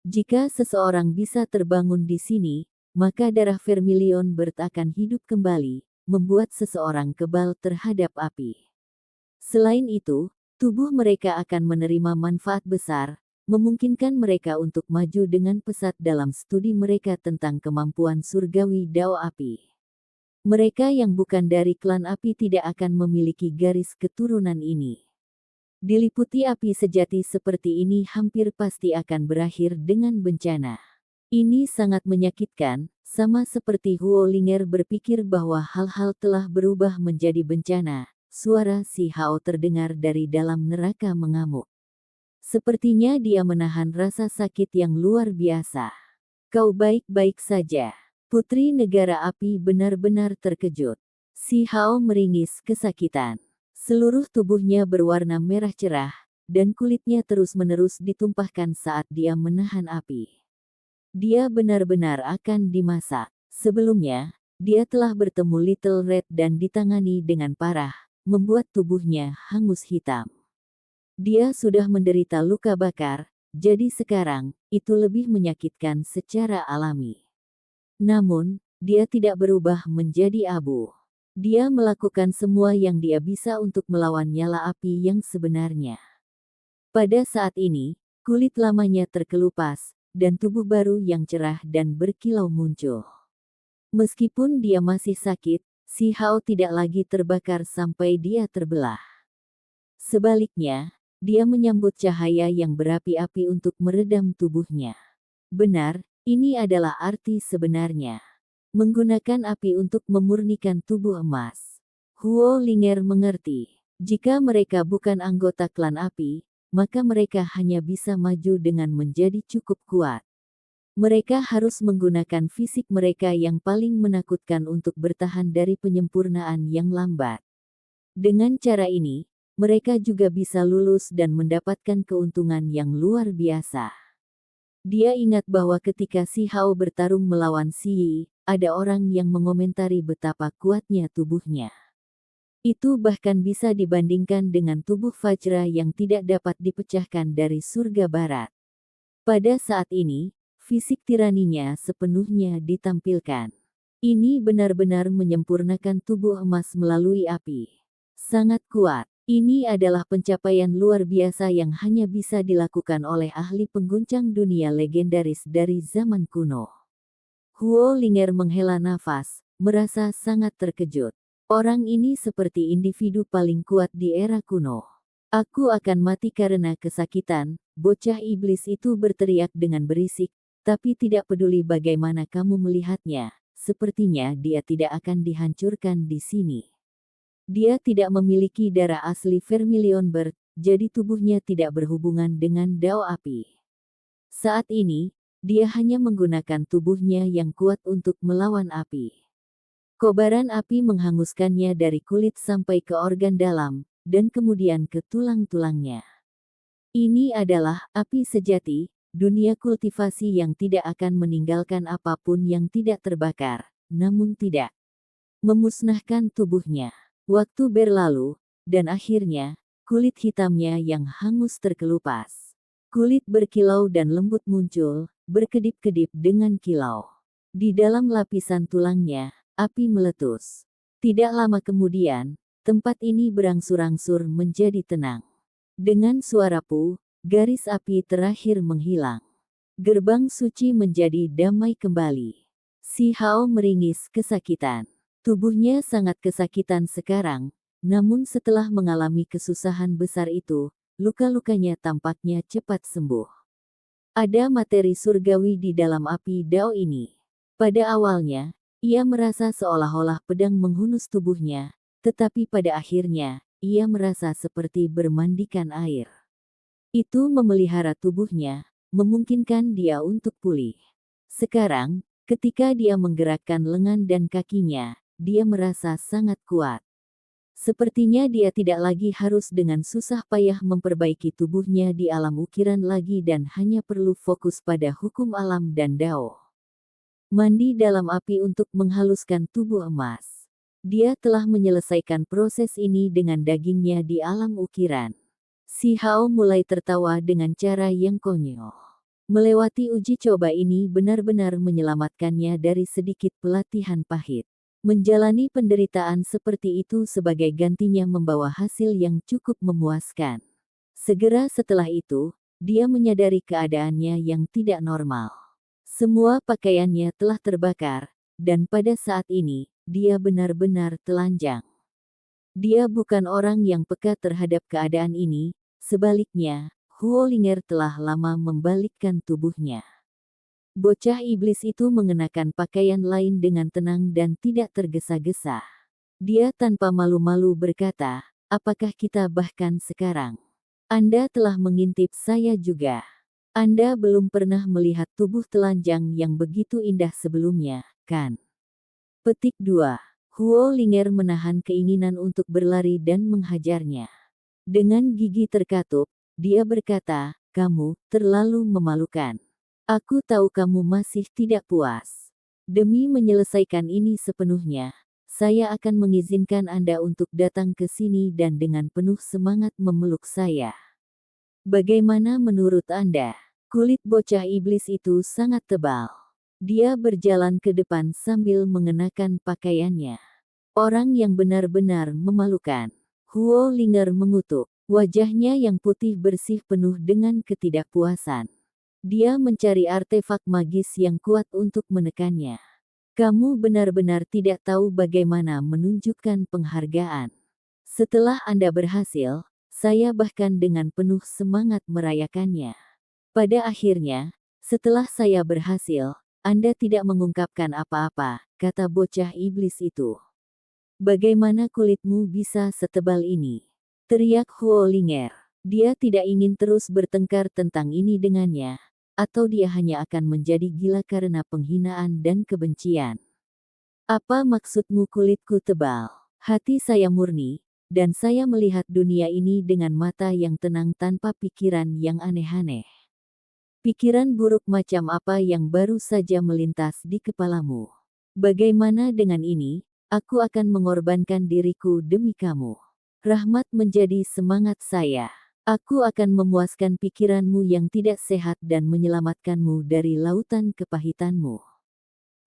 Jika seseorang bisa terbangun di sini, maka darah Vermilion Bird akan hidup kembali, membuat seseorang kebal terhadap api. Selain itu, tubuh mereka akan menerima manfaat besar, memungkinkan mereka untuk maju dengan pesat dalam studi mereka tentang kemampuan surgawi Dao Api. Mereka yang bukan dari klan api tidak akan memiliki garis keturunan ini. Diliputi api sejati seperti ini hampir pasti akan berakhir dengan bencana. Ini sangat menyakitkan, sama seperti Huo Linger berpikir bahwa hal-hal telah berubah menjadi bencana. Suara si Hao terdengar dari dalam neraka mengamuk. Sepertinya dia menahan rasa sakit yang luar biasa. Kau baik-baik saja. Putri Negara Api benar-benar terkejut. Si Hao meringis kesakitan. Seluruh tubuhnya berwarna merah cerah, dan kulitnya terus-menerus ditumpahkan saat dia menahan api. Dia benar-benar akan dimasak. Sebelumnya, dia telah bertemu Little Red dan ditangani dengan parah, membuat tubuhnya hangus hitam. Dia sudah menderita luka bakar, jadi sekarang, itu lebih menyakitkan secara alami. Namun, dia tidak berubah menjadi abu. Dia melakukan semua yang dia bisa untuk melawan nyala api yang sebenarnya. Pada saat ini, kulit lamanya terkelupas, dan tubuh baru yang cerah dan berkilau muncul. Meskipun dia masih sakit, si Hao tidak lagi terbakar sampai dia terbelah. Sebaliknya, dia menyambut cahaya yang berapi-api untuk meredam tubuhnya. Benar, ini adalah arti sebenarnya. Menggunakan api untuk memurnikan tubuh emas. Huo Linger mengerti. Jika mereka bukan anggota klan api, maka mereka hanya bisa maju dengan menjadi cukup kuat. Mereka harus menggunakan fisik mereka yang paling menakutkan untuk bertahan dari penyempurnaan yang lambat. Dengan cara ini, mereka juga bisa lulus dan mendapatkan keuntungan yang luar biasa. Dia ingat bahwa ketika si Hao bertarung melawan si Yi, ada orang yang mengomentari betapa kuatnya tubuhnya. Itu bahkan bisa dibandingkan dengan tubuh Vajra yang tidak dapat dipecahkan dari surga barat. Pada saat ini, fisik tiraninya sepenuhnya ditampilkan. Ini benar-benar menyempurnakan tubuh emas melalui api. Sangat kuat. Ini adalah pencapaian luar biasa yang hanya bisa dilakukan oleh ahli pengguncang dunia legendaris dari zaman kuno. Huo Linger menghela nafas, merasa sangat terkejut. Orang ini seperti individu paling kuat di era kuno. Aku akan mati karena kesakitan, bocah iblis itu berteriak dengan berisik, tapi tidak peduli bagaimana kamu melihatnya, sepertinya dia tidak akan dihancurkan di sini. Dia tidak memiliki darah asli Vermilion Bird, jadi tubuhnya tidak berhubungan dengan Dao Api. Saat ini, dia hanya menggunakan tubuhnya yang kuat untuk melawan api. Kobaran api menghanguskannya dari kulit sampai ke organ dalam, dan kemudian ke tulang-tulangnya. Ini adalah api sejati, dunia kultivasi yang tidak akan meninggalkan apapun yang tidak terbakar, namun tidak memusnahkan tubuhnya. Waktu berlalu, dan akhirnya, kulit hitamnya yang hangus terkelupas. Kulit berkilau dan lembut muncul, berkedip-kedip dengan kilau. Di dalam lapisan tulangnya, api meletus. Tidak lama kemudian, tempat ini berangsur-angsur menjadi tenang. Dengan suara pu, garis api terakhir menghilang. Gerbang suci menjadi damai kembali. Si Hao meringis kesakitan. Tubuhnya sangat kesakitan sekarang, namun setelah mengalami kesusahan besar itu, luka-lukanya tampaknya cepat sembuh. Ada materi surgawi di dalam api Dao ini. Pada awalnya, ia merasa seolah-olah pedang menghunus tubuhnya, tetapi pada akhirnya, ia merasa seperti bermandikan air. Itu memelihara tubuhnya, memungkinkan dia untuk pulih. Sekarang, ketika dia menggerakkan lengan dan kakinya, dia merasa sangat kuat. Sepertinya dia tidak lagi harus dengan susah payah memperbaiki tubuhnya di alam ukiran lagi dan hanya perlu fokus pada hukum alam dan Dao. Mandi dalam api untuk menghaluskan tubuh emas. Dia telah menyelesaikan proses ini dengan dagingnya di alam ukiran. Si Hao mulai tertawa dengan cara yang konyol. Melewati uji coba ini benar-benar menyelamatkannya dari sedikit pelatihan pahit. Menjalani penderitaan seperti itu sebagai gantinya membawa hasil yang cukup memuaskan. Segera setelah itu, dia menyadari keadaannya yang tidak normal. Semua pakaiannya telah terbakar, dan pada saat ini, dia benar-benar telanjang. Dia bukan orang yang peka terhadap keadaan ini, sebaliknya, Huo Linger telah lama membalikkan tubuhnya. Bocah iblis itu mengenakan pakaian lain dengan tenang dan tidak tergesa-gesa. Dia tanpa malu-malu berkata, apakah kita bahkan sekarang? Anda telah mengintip saya juga. Anda belum pernah melihat tubuh telanjang yang begitu indah sebelumnya, kan? Petik 2. Huo Linger menahan keinginan untuk berlari dan menghajarnya. Dengan gigi terkatup, dia berkata, kamu terlalu memalukan. Aku tahu kamu masih tidak puas. Demi menyelesaikan ini sepenuhnya, saya akan mengizinkan Anda untuk datang ke sini dan dengan penuh semangat memeluk saya. Bagaimana menurut Anda? Kulit bocah iblis itu sangat tebal. Dia berjalan ke depan sambil mengenakan pakaiannya. Orang yang benar-benar memalukan. Huo Linger mengutuk. Wajahnya yang putih bersih penuh dengan ketidakpuasan. Dia mencari artefak magis yang kuat untuk menekannya. Kamu benar-benar tidak tahu bagaimana menunjukkan penghargaan. Setelah Anda berhasil, saya bahkan dengan penuh semangat merayakannya. Pada akhirnya, setelah saya berhasil, Anda tidak mengungkapkan apa-apa, kata bocah iblis itu. Bagaimana kulitmu bisa setebal ini? Teriak Huo Linger. Dia tidak ingin terus bertengkar tentang ini dengannya. Atau dia hanya akan menjadi gila karena penghinaan dan kebencian. Apa maksudmu kulitku tebal? Hati saya murni, dan saya melihat dunia ini dengan mata yang tenang tanpa pikiran yang aneh-aneh. Pikiran buruk macam apa yang baru saja melintas di kepalamu? Bagaimana dengan ini? Aku akan mengorbankan diriku demi kamu. Rahmat menjadi semangat saya. Aku akan memuaskan pikiranmu yang tidak sehat dan menyelamatkanmu dari lautan kepahitanmu.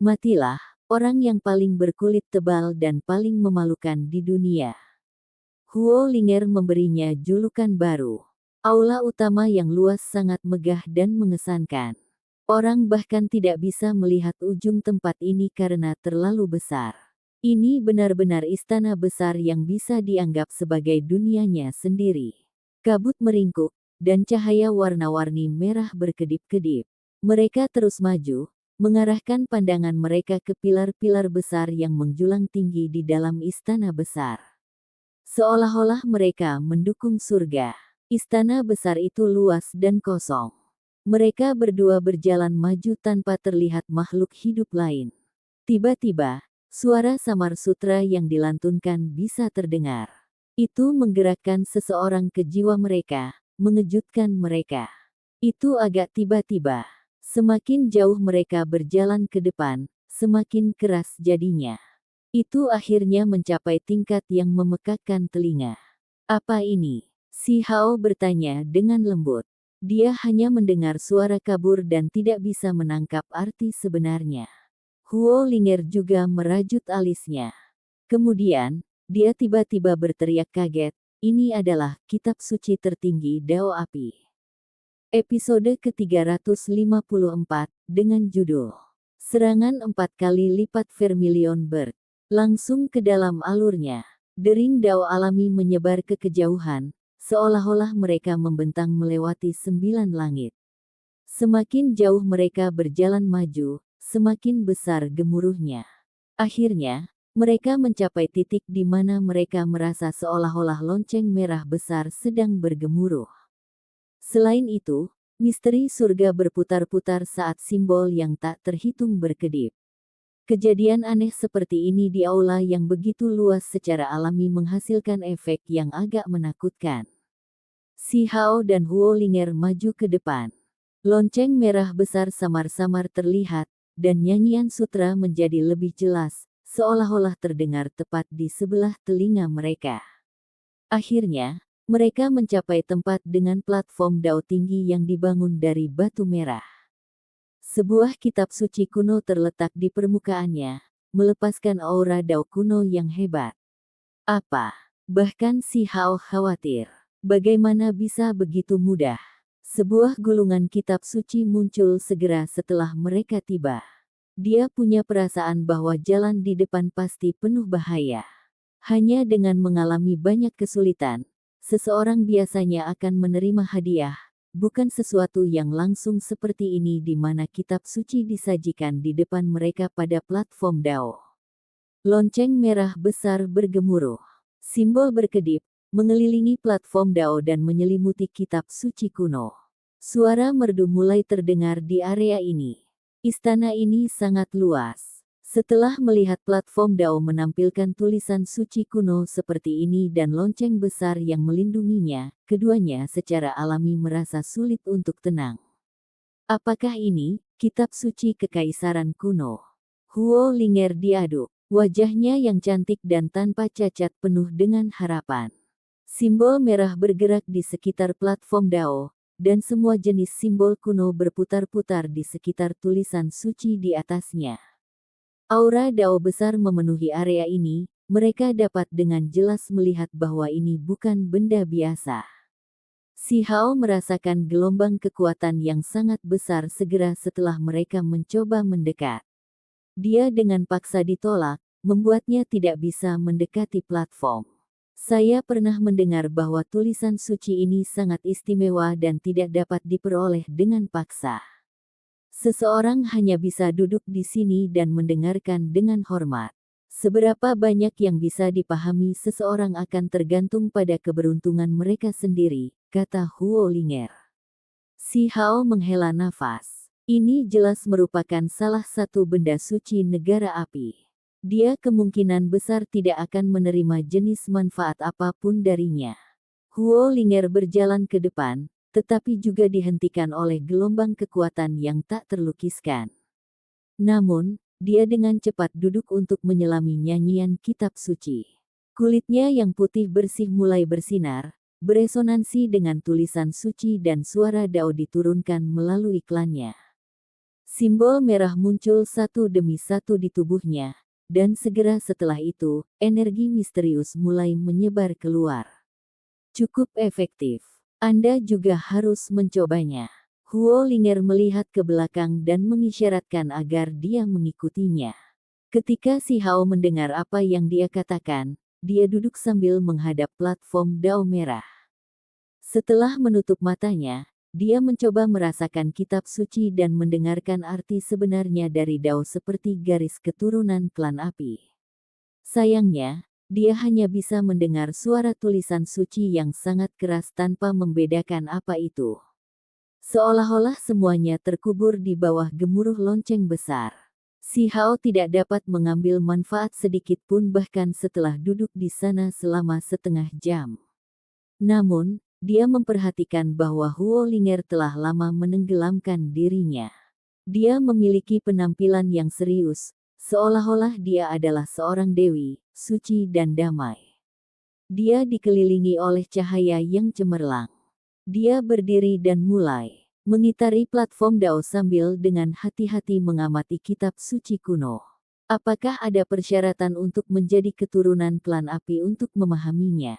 Matilah, orang yang paling berkulit tebal dan paling memalukan di dunia. Huo Linger memberinya julukan baru. Aula utama yang luas sangat megah dan mengesankan. Orang bahkan tidak bisa melihat ujung tempat ini karena terlalu besar. Ini benar-benar istana besar yang bisa dianggap sebagai dunianya sendiri. Kabut meringkuk, dan cahaya warna-warni merah berkedip-kedip. Mereka terus maju, mengarahkan pandangan mereka ke pilar-pilar besar yang menjulang tinggi di dalam istana besar. Seolah-olah mereka mendukung surga. Istana besar itu luas dan kosong. Mereka berdua berjalan maju tanpa terlihat makhluk hidup lain. Tiba-tiba, suara Samar Sutra yang dilantunkan bisa terdengar. Itu menggerakkan seseorang ke jiwa mereka, mengejutkan mereka. Itu agak tiba-tiba. Semakin jauh mereka berjalan ke depan, semakin keras jadinya. Itu akhirnya mencapai tingkat yang memekakkan telinga. Apa ini? Si Hao bertanya dengan lembut. Dia hanya mendengar suara kabur dan tidak bisa menangkap arti sebenarnya. Huo Linger juga merajut alisnya. Kemudian, dia tiba-tiba berteriak kaget, ini adalah kitab suci tertinggi Dao Api. Episode ke-354, dengan judul Serangan 4 kali lipat Vermilion Bird. Langsung ke dalam alurnya. Dering Dao alami menyebar ke kejauhan, seolah-olah mereka membentang melewati 9 langit. Semakin jauh mereka berjalan maju, semakin besar gemuruhnya. Akhirnya, mereka mencapai titik di mana mereka merasa seolah-olah lonceng merah besar sedang bergemuruh. Selain itu, misteri surga berputar-putar saat simbol yang tak terhitung berkedip. Kejadian aneh seperti ini di aula yang begitu luas secara alami menghasilkan efek yang agak menakutkan. Si Hao dan Huo Linger maju ke depan. Lonceng merah besar samar-samar terlihat, dan nyanyian sutra menjadi lebih jelas, seolah-olah terdengar tepat di sebelah telinga mereka. Akhirnya, mereka mencapai tempat dengan platform Dao tinggi yang dibangun dari batu merah. Sebuah kitab suci kuno terletak di permukaannya, melepaskan aura Dao kuno yang hebat. Apa? Bahkan si Hao khawatir. Bagaimana bisa begitu mudah? Sebuah gulungan kitab suci muncul segera setelah mereka tiba. Dia punya perasaan bahwa jalan di depan pasti penuh bahaya. Hanya dengan mengalami banyak kesulitan, seseorang biasanya akan menerima hadiah. Bukan sesuatu yang langsung seperti ini di mana kitab suci disajikan di depan mereka pada platform Dao. Lonceng merah besar bergemuruh. Simbol berkedip, mengelilingi platform Dao dan menyelimuti kitab suci kuno. Suara merdu mulai terdengar di area ini. Istana ini sangat luas. Setelah melihat platform Dao menampilkan tulisan suci kuno seperti ini dan lonceng besar yang melindunginya, keduanya secara alami merasa sulit untuk tenang. Apakah ini kitab suci kekaisaran kuno? Huo Linger diaduk, wajahnya yang cantik dan tanpa cacat penuh dengan harapan. Simbol merah bergerak di sekitar platform Dao, dan semua jenis simbol kuno berputar-putar di sekitar tulisan suci di atasnya. Aura Dao besar memenuhi area ini, mereka dapat dengan jelas melihat bahwa ini bukan benda biasa. Si Hao merasakan gelombang kekuatan yang sangat besar segera setelah mereka mencoba mendekat. Dia dengan paksa ditolak, membuatnya tidak bisa mendekati platform. Saya pernah mendengar bahwa tulisan suci ini sangat istimewa dan tidak dapat diperoleh dengan paksa. Seseorang hanya bisa duduk di sini dan mendengarkan dengan hormat. Seberapa banyak yang bisa dipahami seseorang akan tergantung pada keberuntungan mereka sendiri, kata Huo Linger. Si Hao menghela nafas. Ini jelas merupakan salah satu benda suci negara api. Dia kemungkinan besar tidak akan menerima jenis manfaat apapun darinya. Huo Linger berjalan ke depan, tetapi juga dihentikan oleh gelombang kekuatan yang tak terlukiskan. Namun, dia dengan cepat duduk untuk menyelami nyanyian kitab suci. Kulitnya yang putih bersih mulai bersinar, beresonansi dengan tulisan suci dan suara Dao diturunkan melalui klannya. Simbol merah muncul satu demi satu di tubuhnya, dan segera setelah itu, energi misterius mulai menyebar keluar. Cukup efektif. Anda juga harus mencobanya. Huo Linger melihat ke belakang dan mengisyaratkan agar dia mengikutinya. Ketika si Hao mendengar apa yang dia katakan, dia duduk sambil menghadap platform Dao merah. Setelah menutup matanya, dia mencoba merasakan kitab suci dan mendengarkan arti sebenarnya dari Dao seperti garis keturunan klan api. Sayangnya, dia hanya bisa mendengar suara tulisan suci yang sangat keras tanpa membedakan apa itu. Seolah-olah semuanya terkubur di bawah gemuruh lonceng besar. Si Hao tidak dapat mengambil manfaat sedikit pun bahkan setelah duduk di sana selama setengah jam. Namun, dia memperhatikan bahwa Huo Linger telah lama menenggelamkan dirinya. Dia memiliki penampilan yang serius, seolah-olah dia adalah seorang dewi, suci dan damai. Dia dikelilingi oleh cahaya yang cemerlang. Dia berdiri dan mulai mengitari platform Dao sambil dengan hati-hati mengamati kitab suci kuno. Apakah ada persyaratan untuk menjadi keturunan klan api untuk memahaminya?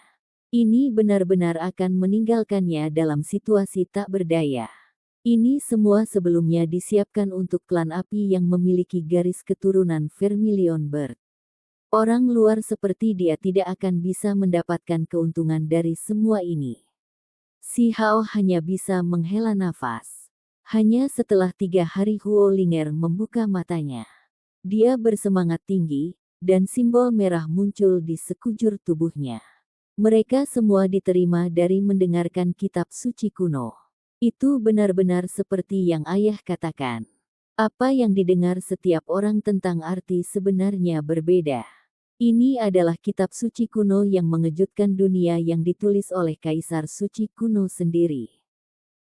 Ini benar-benar akan meninggalkannya dalam situasi tak berdaya. Ini semua sebelumnya disiapkan untuk klan api yang memiliki garis keturunan Vermilion Bird. Orang luar seperti dia tidak akan bisa mendapatkan keuntungan dari semua ini. Si Hao hanya bisa menghela nafas. Hanya setelah 3 hari Huo Linger membuka matanya. Dia bersemangat tinggi, dan simbol merah muncul di sekujur tubuhnya. Mereka semua diterima dari mendengarkan kitab suci kuno. Itu benar-benar seperti yang ayah katakan. Apa yang didengar setiap orang tentang arti sebenarnya berbeda. Ini adalah kitab suci kuno yang mengejutkan dunia yang ditulis oleh Kaisar Suci kuno sendiri.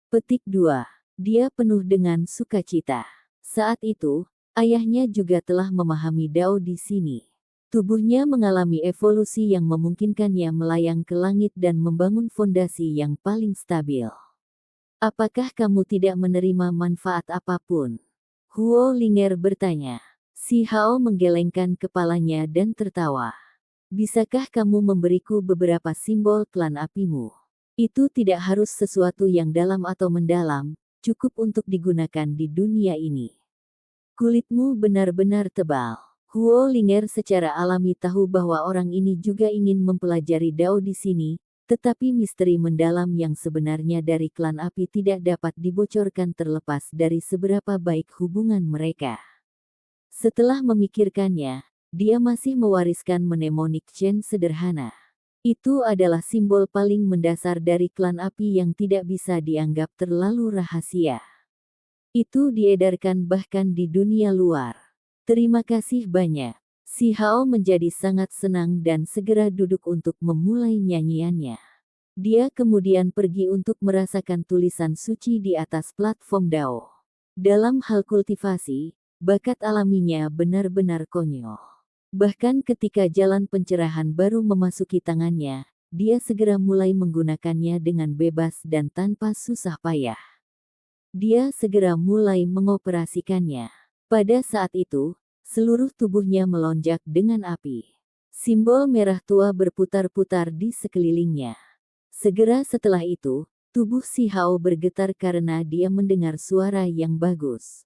Petik 2. Dia penuh dengan sukacita. Saat itu, ayahnya juga telah memahami Dao di sini. Tubuhnya mengalami evolusi yang memungkinkannya melayang ke langit dan membangun fondasi yang paling stabil. Apakah kamu tidak menerima manfaat apapun? Huo Linger bertanya. Si Hao menggelengkan kepalanya dan tertawa. Bisakah kamu memberiku beberapa simbol klan apimu? Itu tidak harus sesuatu yang dalam atau mendalam, cukup untuk digunakan di dunia ini. Kulitmu benar-benar tebal. Huo Linger secara alami tahu bahwa orang ini juga ingin mempelajari Dao di sini, tetapi misteri mendalam yang sebenarnya dari klan api tidak dapat dibocorkan terlepas dari seberapa baik hubungan mereka. Setelah memikirkannya, dia masih mewariskan mnemonic Chen sederhana. Itu adalah simbol paling mendasar dari klan api yang tidak bisa dianggap terlalu rahasia. Itu diedarkan bahkan di dunia luar. Terima kasih banyak. Si Hao menjadi sangat senang dan segera duduk untuk memulai nyanyiannya. Dia kemudian pergi untuk merasakan tulisan suci di atas platform Dao. Dalam hal kultivasi, bakat alaminya benar-benar konyol. Bahkan ketika jalan pencerahan baru memasuki tangannya, dia segera mulai menggunakannya dengan bebas dan tanpa susah payah. Dia segera mulai mengoperasikannya. Pada saat itu, seluruh tubuhnya melonjak dengan api. Simbol merah tua berputar-putar di sekelilingnya. Segera setelah itu, tubuh si Hao bergetar karena dia mendengar suara yang bagus.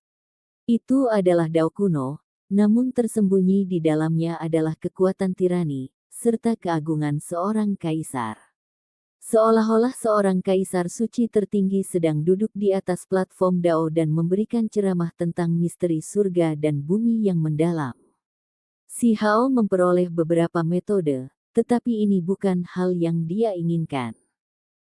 Itu adalah Dao kuno, namun tersembunyi di dalamnya adalah kekuatan tirani, serta keagungan seorang kaisar. Seolah-olah seorang kaisar suci tertinggi sedang duduk di atas platform Dao dan memberikan ceramah tentang misteri surga dan bumi yang mendalam. Si Hao memperoleh beberapa metode, tetapi ini bukan hal yang dia inginkan.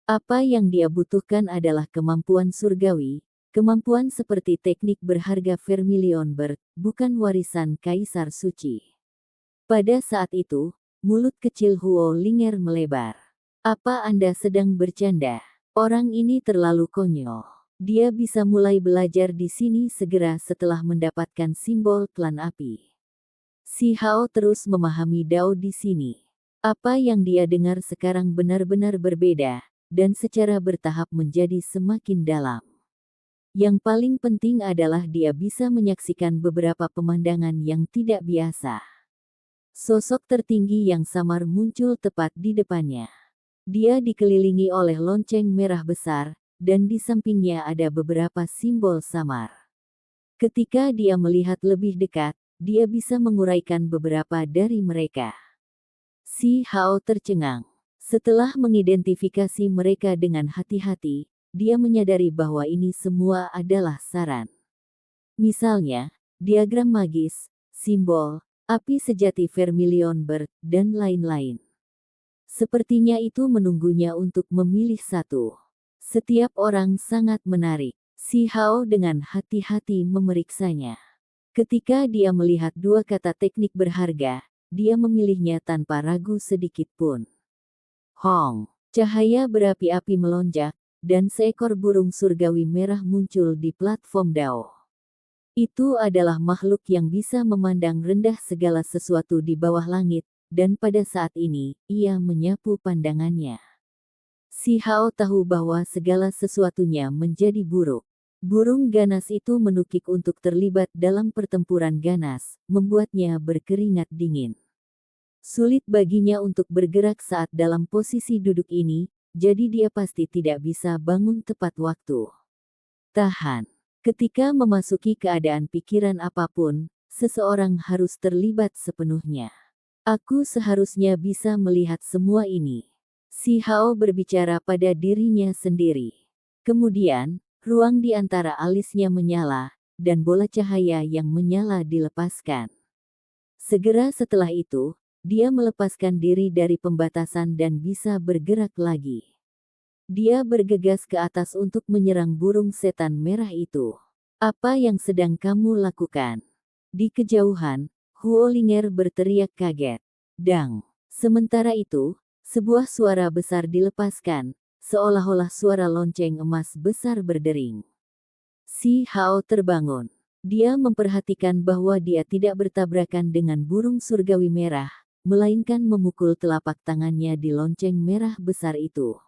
Apa yang dia butuhkan adalah kemampuan surgawi, kemampuan seperti teknik berharga Vermilion Bird, bukan warisan Kaisar Suci. Pada saat itu, mulut kecil Huo Linger melebar. Apa Anda sedang bercanda? Orang ini terlalu konyol. Dia bisa mulai belajar di sini segera setelah mendapatkan simbol klan api. Si Hao terus memahami Dao di sini. Apa yang dia dengar sekarang benar-benar berbeda, dan secara bertahap menjadi semakin dalam. Yang paling penting adalah dia bisa menyaksikan beberapa pemandangan yang tidak biasa. Sosok tertinggi yang samar muncul tepat di depannya. Dia dikelilingi oleh lonceng merah besar, dan di sampingnya ada beberapa simbol samar. Ketika dia melihat lebih dekat, dia bisa menguraikan beberapa dari mereka. Si Hao tercengang. Setelah mengidentifikasi mereka dengan hati-hati, dia menyadari bahwa ini semua adalah saran. Misalnya, diagram magis, simbol, api sejati Vermilion Bird, dan lain-lain. Sepertinya itu menunggunya untuk memilih satu. Setiap orang sangat menarik. Si Hao dengan hati-hati memeriksanya. Ketika dia melihat dua kata teknik berharga, dia memilihnya tanpa ragu sedikit pun. Hong, cahaya berapi-api melonjak, dan seekor burung surgawi merah muncul di platform Dao. Itu adalah makhluk yang bisa memandang rendah segala sesuatu di bawah langit, dan pada saat ini, ia menyapu pandangannya. Si Hao tahu bahwa segala sesuatunya menjadi buruk. Burung ganas itu menukik untuk terlibat dalam pertempuran ganas, membuatnya berkeringat dingin. Sulit baginya untuk bergerak saat dalam posisi duduk ini, jadi dia pasti tidak bisa bangun tepat waktu. Tahan. Ketika memasuki keadaan pikiran apapun, seseorang harus terlibat sepenuhnya. Aku seharusnya bisa melihat semua ini. Si Hao berbicara pada dirinya sendiri. Kemudian, ruang di antara alisnya menyala, dan bola cahaya yang menyala dilepaskan. Segera setelah itu, dia melepaskan diri dari pembatasan dan bisa bergerak lagi. Dia bergegas ke atas untuk menyerang burung setan merah itu. Apa yang sedang kamu lakukan? Di kejauhan, Huo Linger berteriak kaget. Dang! Sementara itu, sebuah suara besar dilepaskan, seolah-olah suara lonceng emas besar berdering. Si Hao terbangun. Dia memperhatikan bahwa dia tidak bertabrakan dengan burung surgawi merah, melainkan memukul telapak tangannya di lonceng merah besar itu.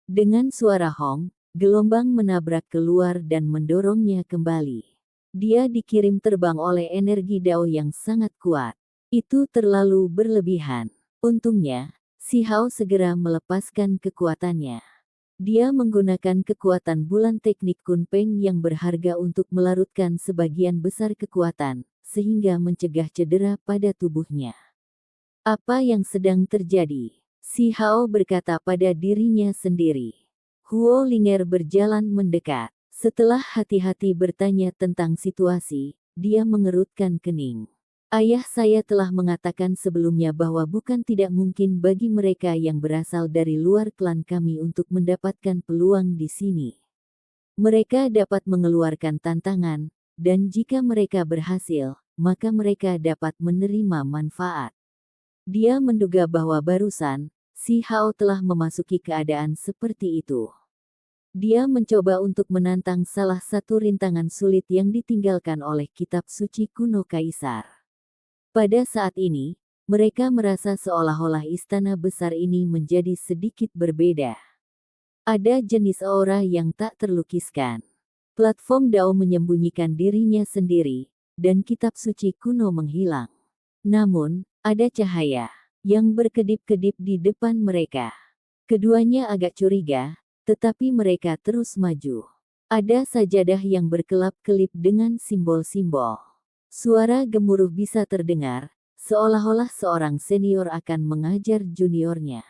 Dengan suara hong, gelombang menabrak keluar dan mendorongnya kembali. Dia dikirim terbang oleh energi Dao yang sangat kuat. Itu terlalu berlebihan. Untungnya, si Hao segera melepaskan kekuatannya. Dia menggunakan kekuatan bulan teknik Kunpeng yang berharga untuk melarutkan sebagian besar kekuatan, sehingga mencegah cedera pada tubuhnya. Apa yang sedang terjadi? Si Hao berkata pada dirinya sendiri. Huo Linger berjalan mendekat. Setelah hati-hati bertanya tentang situasi, dia mengerutkan kening. Ayah saya telah mengatakan sebelumnya bahwa bukan tidak mungkin bagi mereka yang berasal dari luar klan kami untuk mendapatkan peluang di sini. Mereka dapat mengeluarkan tantangan, dan jika mereka berhasil, maka mereka dapat menerima manfaat. Dia menduga bahwa barusan, si Hao telah memasuki keadaan seperti itu. Dia mencoba untuk menantang salah satu rintangan sulit yang ditinggalkan oleh kitab suci kuno Kaisar. Pada saat ini, mereka merasa seolah-olah istana besar ini menjadi sedikit berbeda. Ada jenis aura yang tak terlukiskan. Platform Dao menyembunyikan dirinya sendiri, dan kitab suci kuno menghilang. Namun, ada cahaya yang berkedip-kedip di depan mereka. Keduanya agak curiga, tetapi mereka terus maju. Ada sajadah yang berkelap-kelip dengan simbol-simbol. Suara gemuruh bisa terdengar, seolah-olah seorang senior akan mengajar juniornya.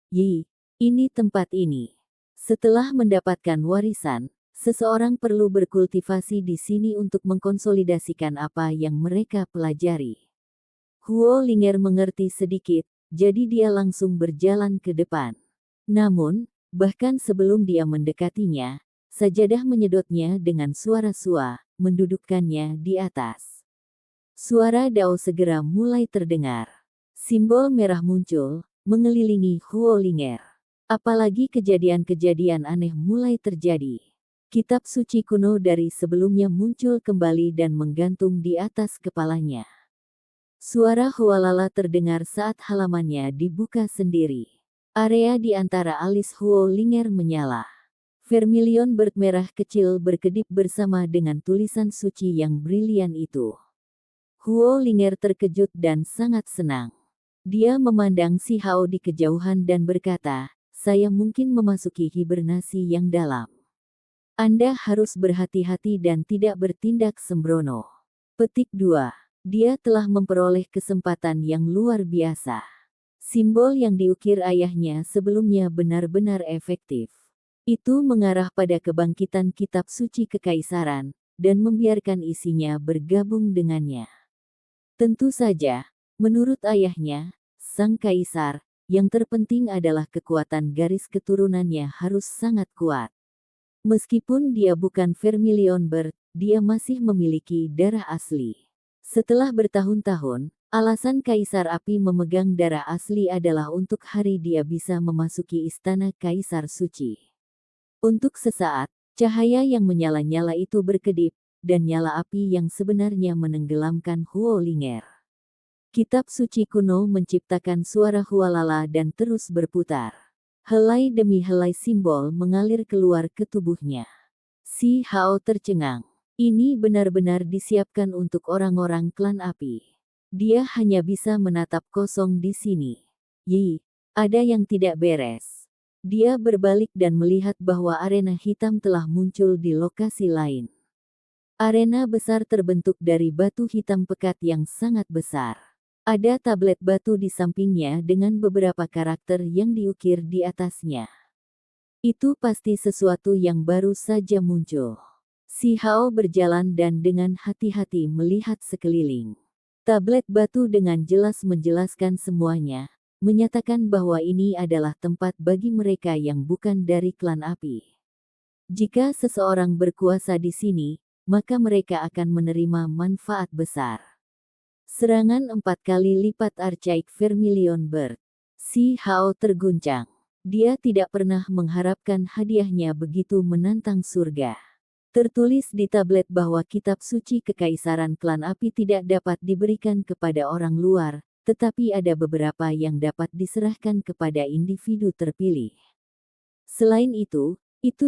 Yi, ini tempat ini. Setelah mendapatkan warisan, seseorang perlu berkultivasi di sini untuk mengkonsolidasikan apa yang mereka pelajari. Huo Linger mengerti sedikit, jadi dia langsung berjalan ke depan. Namun, bahkan sebelum dia mendekatinya, sajadah menyedotnya dengan suara sua, mendudukkannya di atas. Suara Dao segera mulai terdengar. Simbol merah muncul, mengelilingi Huo Linger. Apalagi kejadian-kejadian aneh mulai terjadi. Kitab suci kuno dari sebelumnya muncul kembali dan menggantung di atas kepalanya. Suara hualala terdengar saat halamannya dibuka sendiri. Area di antara alis Huo Linger menyala. Vermilion bird merah kecil berkedip bersama dengan tulisan suci yang brilian itu. Huo Linger terkejut dan sangat senang. Dia memandang si Hao di kejauhan dan berkata, saya mungkin memasuki hibernasi yang dalam. Anda harus berhati-hati dan tidak bertindak sembrono. Petik 2. Dia telah memperoleh kesempatan yang luar biasa. Simbol yang diukir ayahnya sebelumnya benar-benar efektif. Itu mengarah pada kebangkitan kitab suci kekaisaran, dan membiarkan isinya bergabung dengannya. Tentu saja, menurut ayahnya, sang kaisar, yang terpenting adalah kekuatan garis keturunannya harus sangat kuat. Meskipun dia bukan Vermilion Bird, dia masih memiliki darah asli. Setelah bertahun-tahun, alasan Kaisar Api memegang darah asli adalah untuk hari dia bisa memasuki istana Kaisar Suci. Untuk sesaat, cahaya yang menyala-nyala itu berkedip, dan nyala api yang sebenarnya menenggelamkan Huolinger. Kitab suci kuno menciptakan suara hualala dan terus berputar. Helai demi helai simbol mengalir keluar ke tubuhnya. Si Hao tercengang. Ini benar-benar disiapkan untuk orang-orang klan api. Dia hanya bisa menatap kosong di sini. Yi, ada yang tidak beres. Dia berbalik dan melihat bahwa arena hitam telah muncul di lokasi lain. Arena besar terbentuk dari batu hitam pekat yang sangat besar. Ada tablet batu di sampingnya dengan beberapa karakter yang diukir di atasnya. Itu pasti sesuatu yang baru saja muncul. Si Hao berjalan dan dengan hati-hati melihat sekeliling. Tablet batu dengan jelas menjelaskan semuanya, menyatakan bahwa ini adalah tempat bagi mereka yang bukan dari klan api. Jika seseorang berkuasa di sini, maka mereka akan menerima manfaat besar. Serangan 4 kali lipat Archaic Vermilion Bird. Si Hao terguncang. Dia tidak pernah mengharapkan hadiahnya begitu menantang surga. Tertulis di tablet bahwa kitab suci kekaisaran klan api tidak dapat diberikan kepada orang luar, tetapi ada beberapa yang dapat diserahkan kepada individu terpilih. Selain itu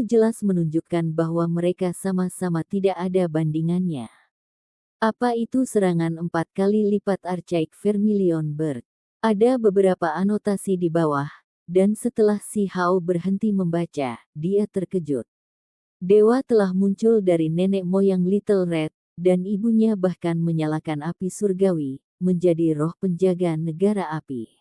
jelas menunjukkan bahwa mereka sama-sama tidak ada bandingannya. Apa itu serangan 4 kali lipat Archaic Vermilion Bird? Ada beberapa anotasi di bawah, dan setelah si Hao berhenti membaca, dia terkejut. Dewa telah muncul dari nenek moyang Little Red, dan ibunya bahkan menyalakan api surgawi, menjadi roh penjaga negara api.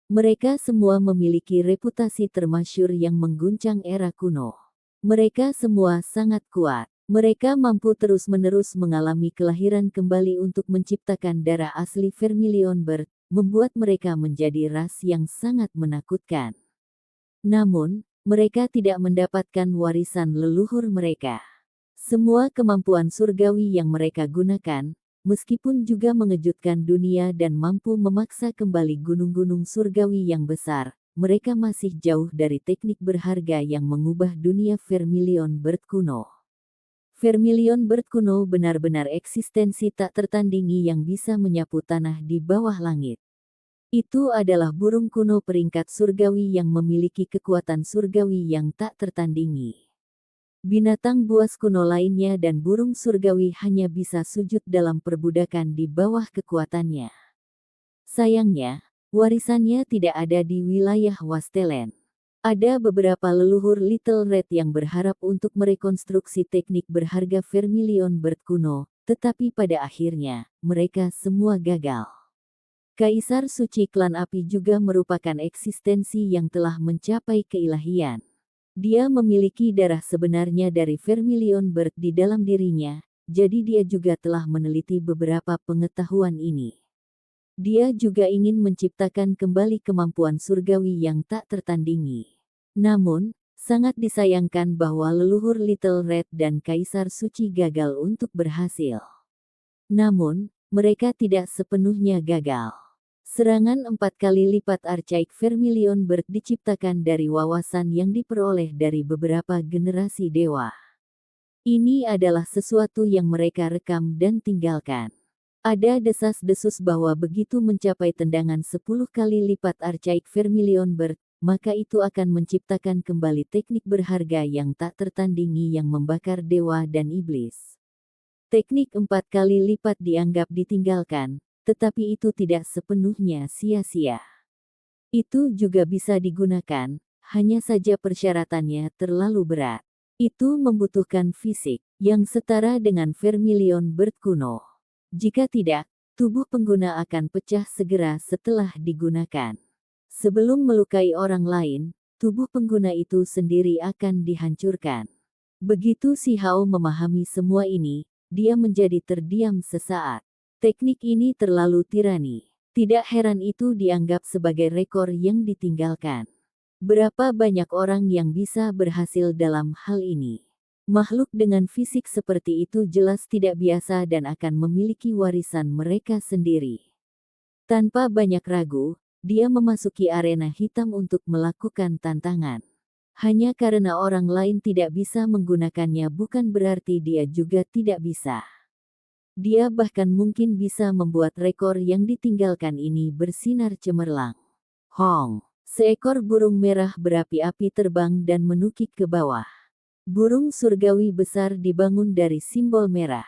Mereka semua memiliki reputasi termasyur yang mengguncang era kuno. Mereka semua sangat kuat. Mereka mampu terus-menerus mengalami kelahiran kembali untuk menciptakan darah asli Vermilion Bird, membuat mereka menjadi ras yang sangat menakutkan. Namun, mereka tidak mendapatkan warisan leluhur mereka. Semua kemampuan surgawi yang mereka gunakan, meskipun juga mengejutkan dunia dan mampu memaksa kembali gunung-gunung surgawi yang besar, mereka masih jauh dari teknik berharga yang mengubah dunia Vermilion Bird kuno. Vermilion Bird kuno benar-benar eksistensi tak tertandingi yang bisa menyapu tanah di bawah langit. Itu adalah burung kuno peringkat surgawi yang memiliki kekuatan surgawi yang tak tertandingi. Binatang buas kuno lainnya dan burung surgawi hanya bisa sujud dalam perbudakan di bawah kekuatannya. Sayangnya, warisannya tidak ada di wilayah Wastelen. Ada beberapa leluhur Little Red yang berharap untuk merekonstruksi teknik berharga Vermilion Bird kuno, tetapi pada akhirnya, mereka semua gagal. Kaisar Suci Klan Api juga merupakan eksistensi yang telah mencapai keilahian. Dia memiliki darah sebenarnya dari Vermilion Bird di dalam dirinya, jadi dia juga telah meneliti beberapa pengetahuan ini. Dia juga ingin menciptakan kembali kemampuan surgawi yang tak tertandingi. Namun, sangat disayangkan bahwa leluhur Little Red dan Kaisar Suci gagal untuk berhasil. Namun, mereka tidak sepenuhnya gagal. Serangan 4 kali lipat Archaic Vermilion Bird diciptakan dari wawasan yang diperoleh dari beberapa generasi dewa. Ini adalah sesuatu yang mereka rekam dan tinggalkan. Ada desas-desus bahwa begitu mencapai tendangan 10 kali lipat Archaic Vermilion Bird, maka itu akan menciptakan kembali teknik berharga yang tak tertandingi yang membakar dewa dan iblis. Teknik 4 kali lipat dianggap ditinggalkan, tetapi itu tidak sepenuhnya sia-sia. Itu juga bisa digunakan, hanya saja persyaratannya terlalu berat. Itu membutuhkan fisik yang setara dengan Vermilion Bird kuno. Jika tidak, tubuh pengguna akan pecah segera setelah digunakan. Sebelum melukai orang lain, tubuh pengguna itu sendiri akan dihancurkan. Begitu si Hao memahami semua ini, dia menjadi terdiam sesaat. Teknik ini terlalu tirani. Tidak heran itu dianggap sebagai rekor yang ditinggalkan. Berapa banyak orang yang bisa berhasil dalam hal ini? Makhluk dengan fisik seperti itu jelas tidak biasa dan akan memiliki warisan mereka sendiri. Tanpa banyak ragu, dia memasuki arena hitam untuk melakukan tantangan. Hanya karena orang lain tidak bisa menggunakannya bukan berarti dia juga tidak bisa. Dia bahkan mungkin bisa membuat rekor yang ditinggalkan ini bersinar cemerlang. Hong! Seekor burung merah berapi-api terbang dan menukik ke bawah. Burung surgawi besar dibangun dari simbol merah.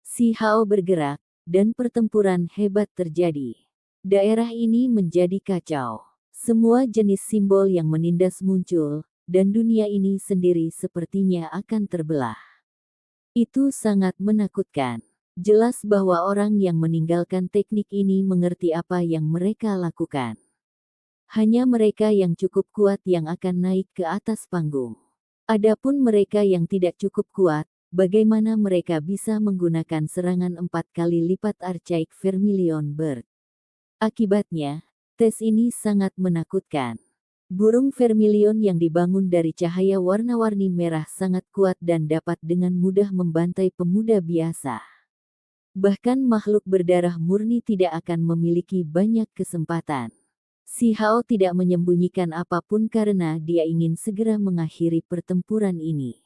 Si Hao bergerak, dan pertempuran hebat terjadi. Daerah ini menjadi kacau. Semua jenis simbol yang menindas muncul, dan dunia ini sendiri sepertinya akan terbelah. Itu sangat menakutkan. Jelas bahwa orang yang meninggalkan teknik ini mengerti apa yang mereka lakukan. Hanya mereka yang cukup kuat yang akan naik ke atas panggung. Adapun mereka yang tidak cukup kuat, bagaimana mereka bisa menggunakan serangan 4 kali lipat Archaic Vermilion Bird? Akibatnya, tes ini sangat menakutkan. Burung vermilion yang dibangun dari cahaya warna-warni merah sangat kuat dan dapat dengan mudah membantai pemuda biasa. Bahkan makhluk berdarah murni tidak akan memiliki banyak kesempatan. Si Hao tidak menyembunyikan apapun karena dia ingin segera mengakhiri pertempuran ini.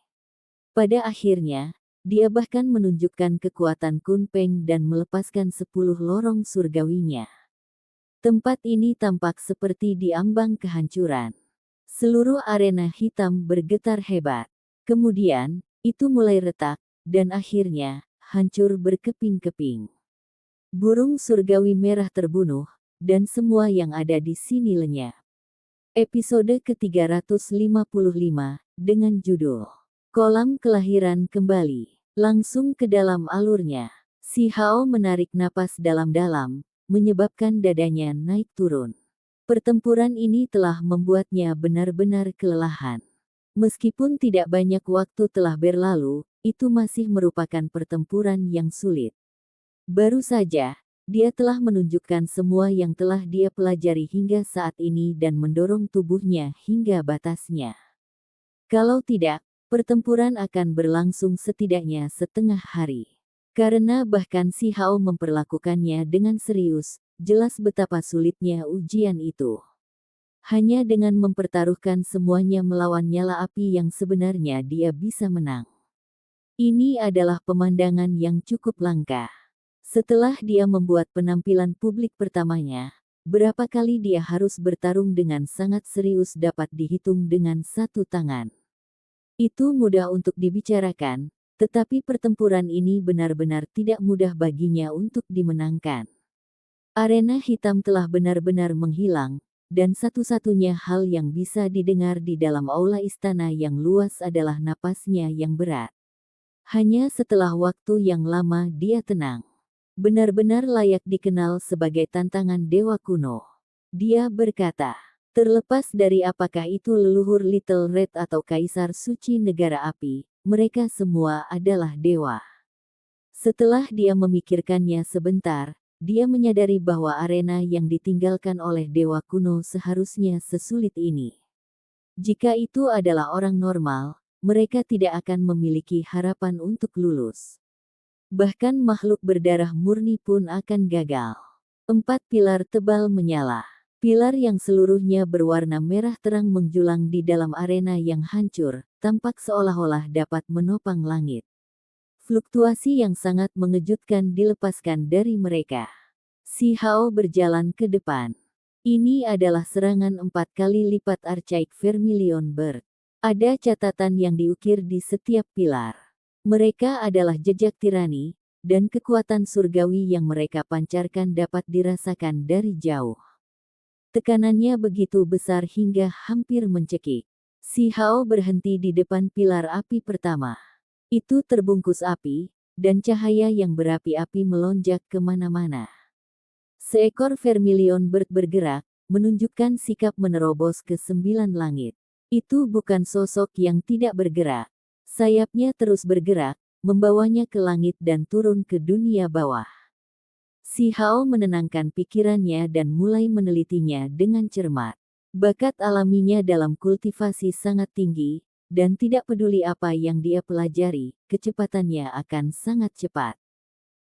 Pada akhirnya, dia bahkan menunjukkan kekuatan Kun Peng dan melepaskan 10 lorong surgawinya. Tempat ini tampak seperti diambang kehancuran. Seluruh arena hitam bergetar hebat. Kemudian, itu mulai retak, dan akhirnya, hancur berkeping-keping. Burung surgawi merah terbunuh, dan semua yang ada di sini lenyap. Episode ke-355, dengan judul Kolam Kelahiran Kembali. Langsung ke dalam alurnya, si Hao menarik napas dalam-dalam, menyebabkan dadanya naik turun. Pertempuran ini telah membuatnya benar-benar kelelahan. Meskipun tidak banyak waktu telah berlalu, itu masih merupakan pertempuran yang sulit. Baru saja, dia telah menunjukkan semua yang telah dia pelajari hingga saat ini dan mendorong tubuhnya hingga batasnya. Kalau tidak, pertempuran akan berlangsung setidaknya setengah hari. Karena bahkan si Hao memperlakukannya dengan serius, jelas betapa sulitnya ujian itu. Hanya dengan mempertaruhkan semuanya melawan nyala api yang sebenarnya dia bisa menang. Ini adalah pemandangan yang cukup langka. Setelah dia membuat penampilan publik pertamanya, berapa kali dia harus bertarung dengan sangat serius dapat dihitung dengan satu tangan. Itu mudah untuk dibicarakan, tetapi pertempuran ini benar-benar tidak mudah baginya untuk dimenangkan. Arena hitam telah benar-benar menghilang, dan satu-satunya hal yang bisa didengar di dalam aula istana yang luas adalah napasnya yang berat. Hanya setelah waktu yang lama dia tenang. Benar-benar layak dikenal sebagai tantangan dewa kuno. Dia berkata, terlepas dari apakah itu leluhur Little Red atau Kaisar Suci Negara Api, mereka semua adalah dewa. Setelah dia memikirkannya sebentar, dia menyadari bahwa arena yang ditinggalkan oleh dewa kuno seharusnya sesulit ini. Jika itu adalah orang normal, mereka tidak akan memiliki harapan untuk lulus. Bahkan makhluk berdarah murni pun akan gagal. 4 pilar tebal menyala. Pilar yang seluruhnya berwarna merah terang menjulang di dalam arena yang hancur, tampak seolah-olah dapat menopang langit. Fluktuasi yang sangat mengejutkan dilepaskan dari mereka. Si Hao berjalan ke depan. Ini adalah serangan 4 kali lipat Archaic Vermilion Bird. Ada catatan yang diukir di setiap pilar. Mereka adalah jejak tirani, dan kekuatan surgawi yang mereka pancarkan dapat dirasakan dari jauh. Tekanannya begitu besar hingga hampir mencekik. Si Hao berhenti di depan pilar api pertama. Itu terbungkus api, dan cahaya yang berapi-api melonjak kemana-mana. Seekor vermilion bird bergerak, menunjukkan sikap menerobos ke 9 langit. Itu bukan sosok yang tidak bergerak. Sayapnya terus bergerak, membawanya ke langit dan turun ke dunia bawah. Si Hao menenangkan pikirannya dan mulai menelitinya dengan cermat. Bakat alaminya dalam kultivasi sangat tinggi, dan tidak peduli apa yang dia pelajari, kecepatannya akan sangat cepat.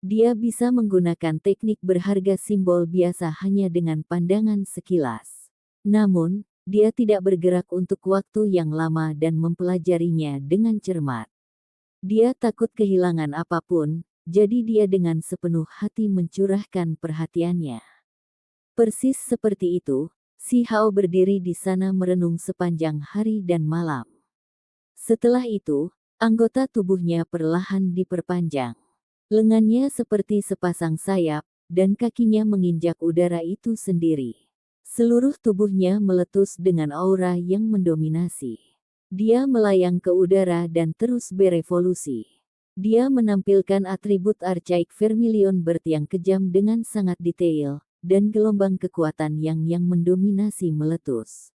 Dia bisa menggunakan teknik berharga simbol biasa hanya dengan pandangan sekilas. Namun, dia tidak bergerak untuk waktu yang lama dan mempelajarinya dengan cermat. Dia takut kehilangan apapun, jadi dia dengan sepenuh hati mencurahkan perhatiannya. Persis seperti itu, si Hao berdiri di sana merenung sepanjang hari dan malam. Setelah itu, anggota tubuhnya perlahan diperpanjang. Lengannya seperti sepasang sayap, dan kakinya menginjak udara itu sendiri. Seluruh tubuhnya meletus dengan aura yang mendominasi. Dia melayang ke udara dan terus berevolusi. Dia menampilkan atribut archaik Vermilion Bird yang kejam dengan sangat detail, dan gelombang kekuatan yang mendominasi meletus.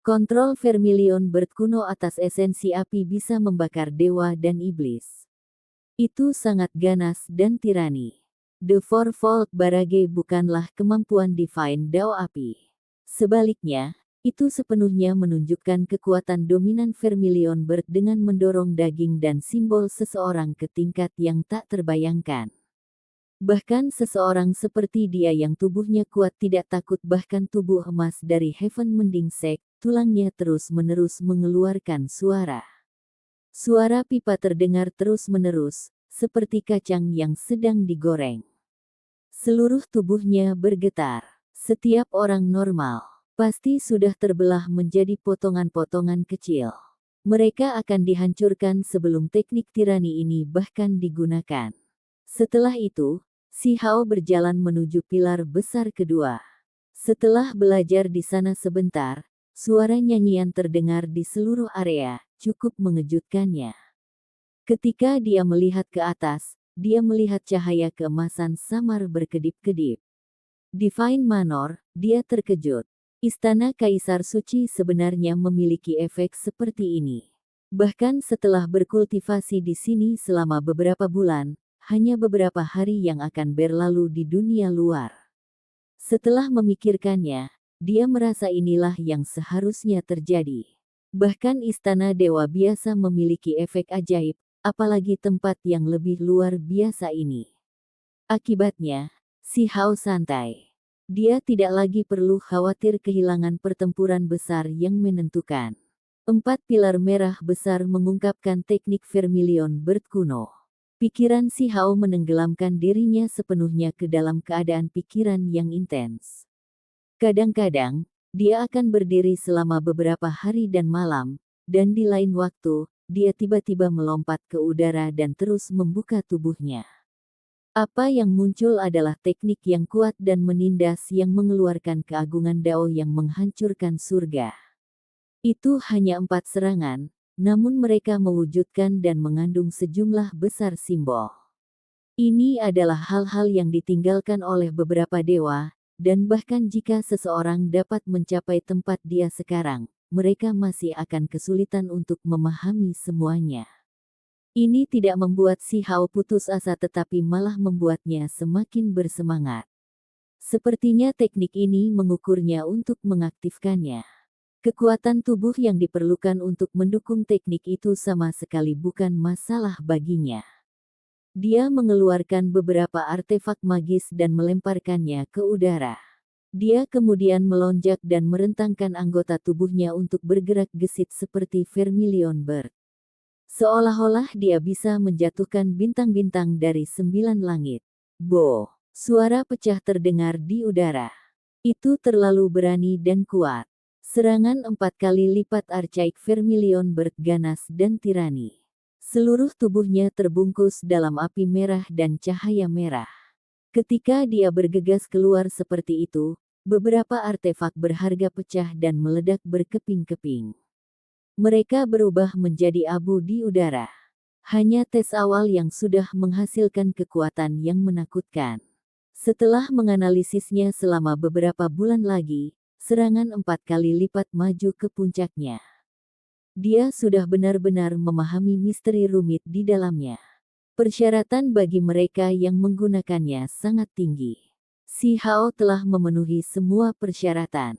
Kontrol Vermilion Bird kuno atas esensi api bisa membakar dewa dan iblis. Itu sangat ganas dan tirani. The Fourfold Barage bukanlah kemampuan Divine Dao api. Sebaliknya, itu sepenuhnya menunjukkan kekuatan dominan Vermilion Bird dengan mendorong daging dan simbol seseorang ke tingkat yang tak terbayangkan. Bahkan seseorang seperti dia yang tubuhnya kuat tidak takut, bahkan tubuh emas dari Heaven mendingsek, tulangnya terus-menerus mengeluarkan suara. Suara pipa terdengar terus-menerus, seperti kacang yang sedang digoreng. Seluruh tubuhnya bergetar. Setiap orang normal pasti sudah terbelah menjadi potongan-potongan kecil. Mereka akan dihancurkan sebelum teknik tirani ini bahkan digunakan. Setelah itu, si Hao berjalan menuju pilar besar kedua. Setelah belajar di sana sebentar, suara nyanyian terdengar di seluruh area, cukup mengejutkannya. Ketika dia melihat ke atas, dia melihat cahaya keemasan samar berkedip-kedip. Divine Manor, dia terkejut. Istana Kaisar Suci sebenarnya memiliki efek seperti ini. Bahkan setelah berkultivasi di sini selama beberapa bulan, hanya beberapa hari yang akan berlalu di dunia luar. Setelah memikirkannya, dia merasa inilah yang seharusnya terjadi. Bahkan Istana Dewa biasa memiliki efek ajaib, apalagi tempat yang lebih luar biasa ini. Akibatnya, si Hao santai. Dia tidak lagi perlu khawatir kehilangan pertempuran besar yang menentukan. 4 pilar merah besar mengungkapkan teknik Vermilion Bird kuno. Pikiran si Hao menenggelamkan dirinya sepenuhnya ke dalam keadaan pikiran yang intens. Kadang-kadang, dia akan berdiri selama beberapa hari dan malam, dan di lain waktu, dia tiba-tiba melompat ke udara dan terus membuka tubuhnya. Apa yang muncul adalah teknik yang kuat dan menindas yang mengeluarkan keagungan Dao yang menghancurkan surga. Itu hanya 4 serangan, namun mereka mewujudkan dan mengandung sejumlah besar simbol. Ini adalah hal-hal yang ditinggalkan oleh beberapa dewa, dan bahkan jika seseorang dapat mencapai tempat dia sekarang, mereka masih akan kesulitan untuk memahami semuanya. Ini tidak membuat si Hao putus asa tetapi malah membuatnya semakin bersemangat. Sepertinya teknik ini mengukurnya untuk mengaktifkannya. Kekuatan tubuh yang diperlukan untuk mendukung teknik itu sama sekali bukan masalah baginya. Dia mengeluarkan beberapa artefak magis dan melemparkannya ke udara. Dia kemudian melonjak dan merentangkan anggota tubuhnya untuk bergerak gesit seperti Vermilion Bird. Seolah-olah dia bisa menjatuhkan bintang-bintang dari 9 langit. Bo! Suara pecah terdengar di udara. Itu terlalu berani dan kuat. Serangan 4 kali lipat archaik Vermilion Bird ganas dan tirani. Seluruh tubuhnya terbungkus dalam api merah dan cahaya merah. Ketika dia bergegas keluar seperti itu, beberapa artefak berharga pecah dan meledak berkeping-keping. Mereka berubah menjadi abu di udara. Hanya tes awal yang sudah menghasilkan kekuatan yang menakutkan. Setelah menganalisisnya selama beberapa bulan lagi, serangan 4 kali lipat maju ke puncaknya. Dia sudah benar-benar memahami misteri rumit di dalamnya. Persyaratan bagi mereka yang menggunakannya sangat tinggi. Si Hao telah memenuhi semua persyaratan.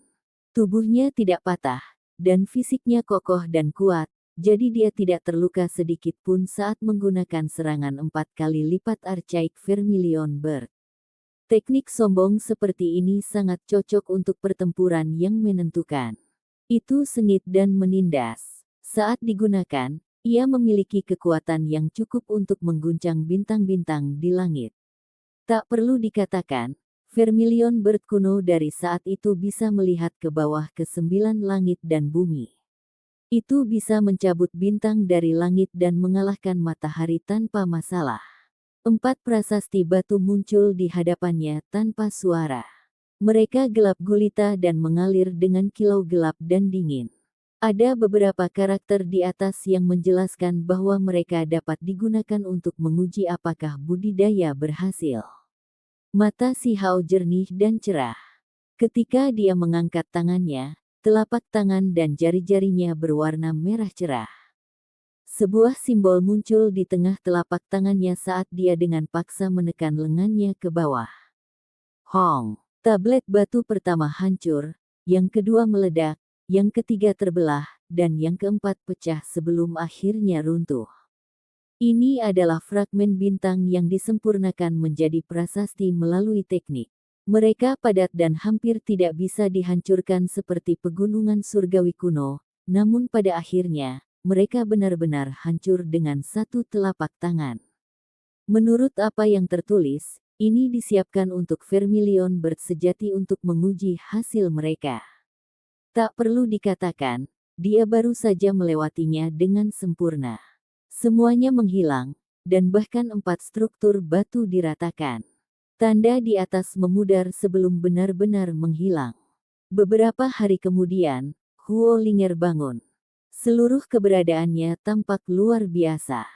Tubuhnya tidak patah, dan fisiknya kokoh dan kuat, jadi dia tidak terluka sedikit pun saat menggunakan serangan 4 kali lipat Archaic Vermilion Bird. Teknik sombong seperti ini sangat cocok untuk pertempuran yang menentukan. Itu sengit dan menindas. Saat digunakan, ia memiliki kekuatan yang cukup untuk mengguncang bintang-bintang di langit. Tak perlu dikatakan, Vermilion Bird kuno dari saat itu bisa melihat ke bawah ke 9 langit dan bumi. Itu bisa mencabut bintang dari langit dan mengalahkan matahari tanpa masalah. 4 prasasti batu muncul di hadapannya tanpa suara. Mereka gelap gulita dan mengalir dengan kilau gelap dan dingin. Ada beberapa karakter di atas yang menjelaskan bahwa mereka dapat digunakan untuk menguji apakah budidaya berhasil. Mata Si Hao jernih dan cerah. Ketika dia mengangkat tangannya, telapak tangan dan jari-jarinya berwarna merah cerah. Sebuah simbol muncul di tengah telapak tangannya saat dia dengan paksa menekan lengannya ke bawah. Hong! Tablet batu pertama hancur, yang kedua meledak, yang ketiga terbelah, dan yang keempat pecah sebelum akhirnya runtuh. Ini adalah fragmen bintang yang disempurnakan menjadi prasasti melalui teknik. Mereka padat dan hampir tidak bisa dihancurkan seperti pegunungan surgawi kuno, namun pada akhirnya, mereka benar-benar hancur dengan satu telapak tangan. Menurut apa yang tertulis, ini disiapkan untuk Vermilion Bird sejati untuk menguji hasil mereka. Tak perlu dikatakan, dia baru saja melewatinya dengan sempurna. Semuanya menghilang, dan bahkan 4 struktur batu diratakan. Tanda di atas memudar sebelum benar-benar menghilang. Beberapa hari kemudian, Huo Linger bangun. Seluruh keberadaannya tampak luar biasa.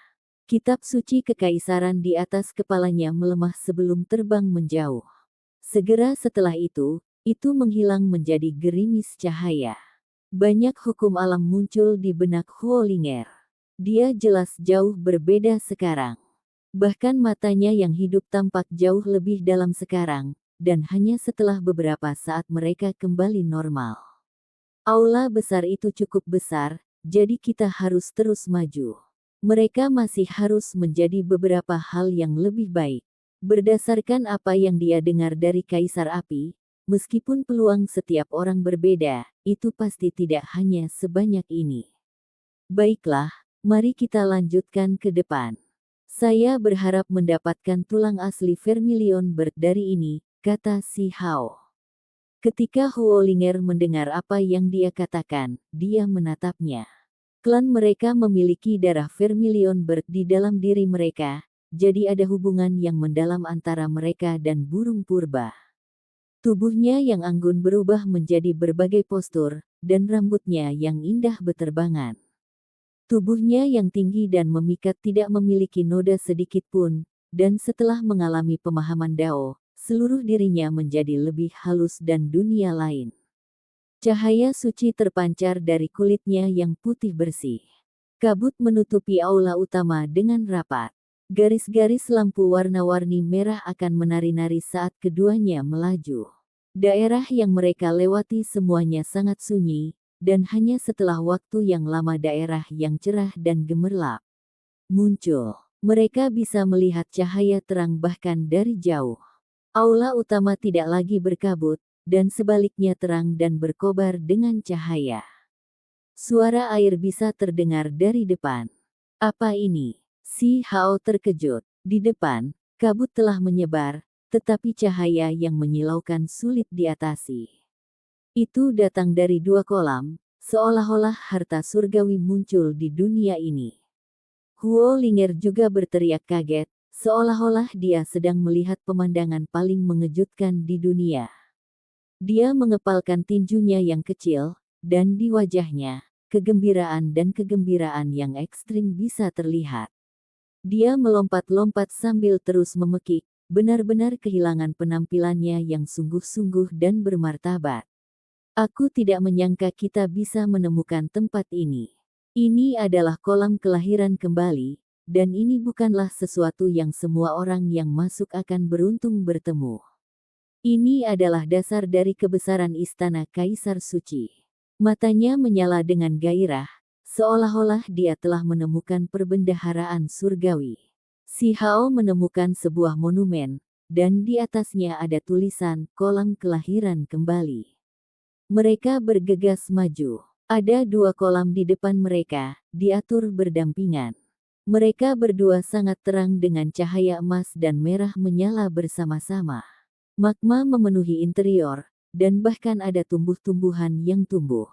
Kitab suci kekaisaran di atas kepalanya melemah sebelum terbang menjauh. Segera setelah itu menghilang menjadi gerimis cahaya. Banyak hukum alam muncul di benak Huo Linger. Dia jelas jauh berbeda sekarang. Bahkan matanya yang hidup tampak jauh lebih dalam sekarang, dan hanya setelah beberapa saat mereka kembali normal. Aula besar itu cukup besar, jadi kita harus terus maju. Mereka masih harus menjadi beberapa hal yang lebih baik. Berdasarkan apa yang dia dengar dari Kaisar Api, meskipun peluang setiap orang berbeda, itu pasti tidak hanya sebanyak ini. Baiklah, mari kita lanjutkan ke depan. Saya berharap mendapatkan tulang asli Vermilion Bird dari ini, kata Si Hao. Ketika Huo Linger mendengar apa yang dia katakan, dia menatapnya. Klan mereka memiliki darah Vermilion Bird di dalam diri mereka, jadi ada hubungan yang mendalam antara mereka dan burung purba. Tubuhnya yang anggun berubah menjadi berbagai postur, dan rambutnya yang indah beterbangan. Tubuhnya yang tinggi dan memikat tidak memiliki noda sedikit pun, dan setelah mengalami pemahaman Dao, seluruh dirinya menjadi lebih halus dan dunia lain. Cahaya suci terpancar dari kulitnya yang putih bersih. Kabut menutupi aula utama dengan rapat. Garis-garis lampu warna-warni merah akan menari-nari saat keduanya melaju. Daerah yang mereka lewati semuanya sangat sunyi, dan hanya setelah waktu yang lama daerah yang cerah dan gemerlap muncul. Mereka bisa melihat cahaya terang bahkan dari jauh. Aula utama tidak lagi berkabut, dan sebaliknya terang dan berkobar dengan cahaya. Suara air bisa terdengar dari depan. Apa ini? Si Hao terkejut. Di depan, kabut telah menyebar, tetapi cahaya yang menyilaukan sulit diatasi. Itu datang dari 2 kolam, seolah-olah harta surgawi muncul di dunia ini. Huo Linger juga berteriak kaget, seolah-olah dia sedang melihat pemandangan paling mengejutkan di dunia. Dia mengepalkan tinjunya yang kecil, dan di wajahnya, kegembiraan yang ekstrim bisa terlihat. Dia melompat-lompat sambil terus memekik, benar-benar kehilangan penampilannya yang sungguh-sungguh dan bermartabat. Aku tidak menyangka kita bisa menemukan tempat ini. Ini adalah kolam kelahiran kembali, dan ini bukanlah sesuatu yang semua orang yang masuk akan beruntung bertemu. Ini adalah dasar dari kebesaran istana Kaisar Suci. Matanya menyala dengan gairah, seolah-olah dia telah menemukan perbendaharaan surgawi. Si Hao menemukan sebuah monumen, dan di atasnya ada tulisan kolam kelahiran kembali. Mereka bergegas maju. Ada 2 kolam di depan mereka, diatur berdampingan. Mereka berdua sangat terang dengan cahaya emas dan merah menyala bersama-sama. Magma memenuhi interior, dan bahkan ada tumbuh-tumbuhan yang tumbuh.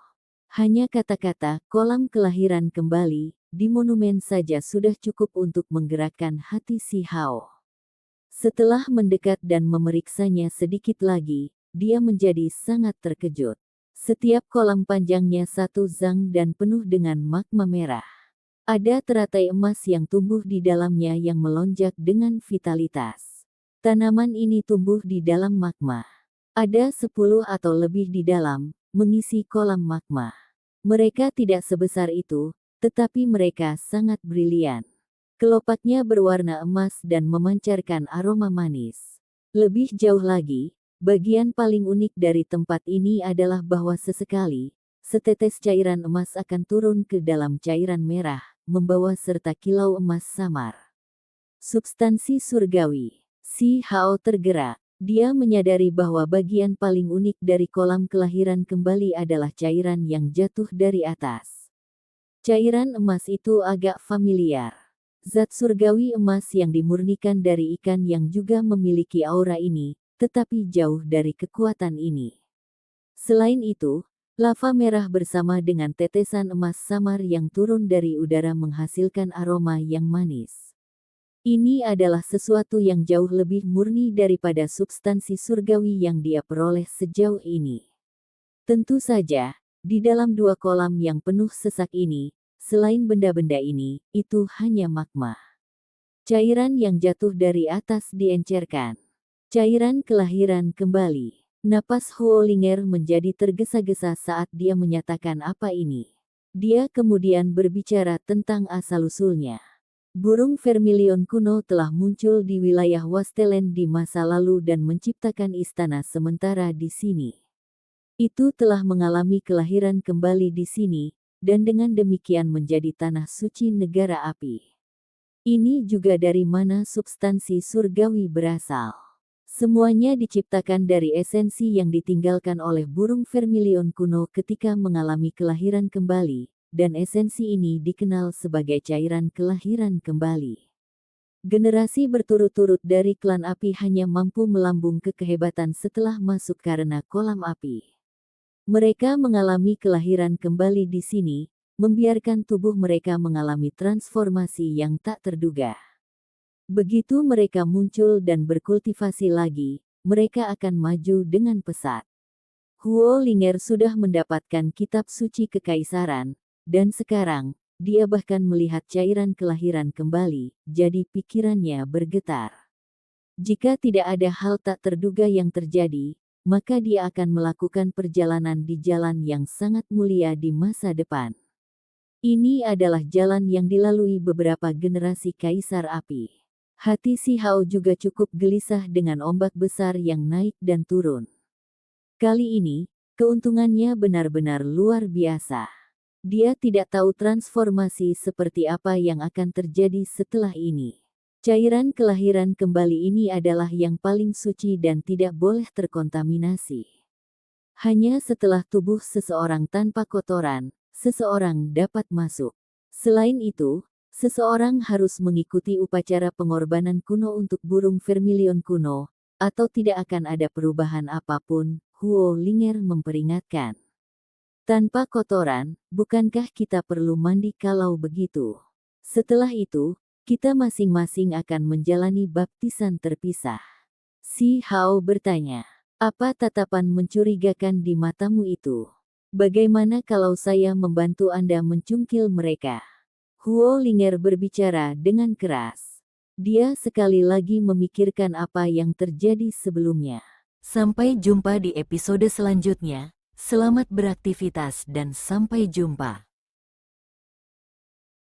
Hanya kata-kata kolam kelahiran kembali di monumen saja sudah cukup untuk menggerakkan hati si Hao. Setelah mendekat dan memeriksanya sedikit lagi, dia menjadi sangat terkejut. Setiap kolam panjangnya 1 zang dan penuh dengan magma merah. Ada teratai emas yang tumbuh di dalamnya yang melonjak dengan vitalitas. Tanaman ini tumbuh di dalam magma. Ada 10 atau lebih di dalam, mengisi kolam magma. Mereka tidak sebesar itu, tetapi mereka sangat brilian. Kelopaknya berwarna emas dan memancarkan aroma manis. Lebih jauh lagi, bagian paling unik dari tempat ini adalah bahwa sesekali, setetes cairan emas akan turun ke dalam cairan merah, membawa serta kilau emas samar. Substansi surgawi. Si Hao tergerak. Dia menyadari bahwa bagian paling unik dari kolam kelahiran kembali adalah cairan yang jatuh dari atas. Cairan emas itu agak familiar. Zat surgawi emas yang dimurnikan dari ikan yang juga memiliki aura ini, tetapi jauh dari kekuatan ini. Selain itu, lava merah bersama dengan tetesan emas samar yang turun dari udara menghasilkan aroma yang manis. Ini adalah sesuatu yang jauh lebih murni daripada substansi surgawi yang dia peroleh sejauh ini. Tentu saja, di dalam 2 kolam yang penuh sesak ini, selain benda-benda ini, itu hanya magma. Cairan yang jatuh dari atas diencerkan. Cairan kelahiran kembali. Napas Huolinger menjadi tergesa-gesa saat dia menyatakan apa ini. Dia kemudian berbicara tentang asal-usulnya. Burung vermilion kuno telah muncul di wilayah Wastelen di masa lalu dan menciptakan istana sementara di sini. Itu telah mengalami kelahiran kembali di sini, dan dengan demikian menjadi tanah suci negara api. Ini juga dari mana substansi surgawi berasal. Semuanya diciptakan dari esensi yang ditinggalkan oleh burung vermilion kuno ketika mengalami kelahiran kembali, dan esensi ini dikenal sebagai cairan kelahiran kembali. Generasi berturut-turut dari klan api hanya mampu melambung ke kehebatan setelah masuk karena kolam api. Mereka mengalami kelahiran kembali di sini, membiarkan tubuh mereka mengalami transformasi yang tak terduga. Begitu mereka muncul dan berkultivasi lagi, mereka akan maju dengan pesat. Huolinger sudah mendapatkan kitab suci kekaisaran, dan sekarang, dia bahkan melihat cairan kelahiran kembali, jadi pikirannya bergetar. Jika tidak ada hal tak terduga yang terjadi, maka dia akan melakukan perjalanan di jalan yang sangat mulia di masa depan. Ini adalah jalan yang dilalui beberapa generasi kaisar api. Hati si Hao juga cukup gelisah dengan ombak besar yang naik dan turun. Kali ini, keuntungannya benar-benar luar biasa. Dia tidak tahu transformasi seperti apa yang akan terjadi setelah ini. Cairan kelahiran kembali ini adalah yang paling suci dan tidak boleh terkontaminasi. Hanya setelah tubuh seseorang tanpa kotoran, seseorang dapat masuk. Selain itu, seseorang harus mengikuti upacara pengorbanan kuno untuk burung vermilion kuno, atau tidak akan ada perubahan apapun, Huolinger memperingatkan. Tanpa kotoran, bukankah kita perlu mandi kalau begitu? Setelah itu, kita masing-masing akan menjalani baptisan terpisah. Si Hao bertanya, apa tatapan mencurigakan di matamu itu? Bagaimana kalau saya membantu Anda mencungkil mereka? Huolinger berbicara dengan keras. Dia sekali lagi memikirkan apa yang terjadi sebelumnya. Sampai jumpa di episode selanjutnya. Selamat beraktivitas dan sampai jumpa.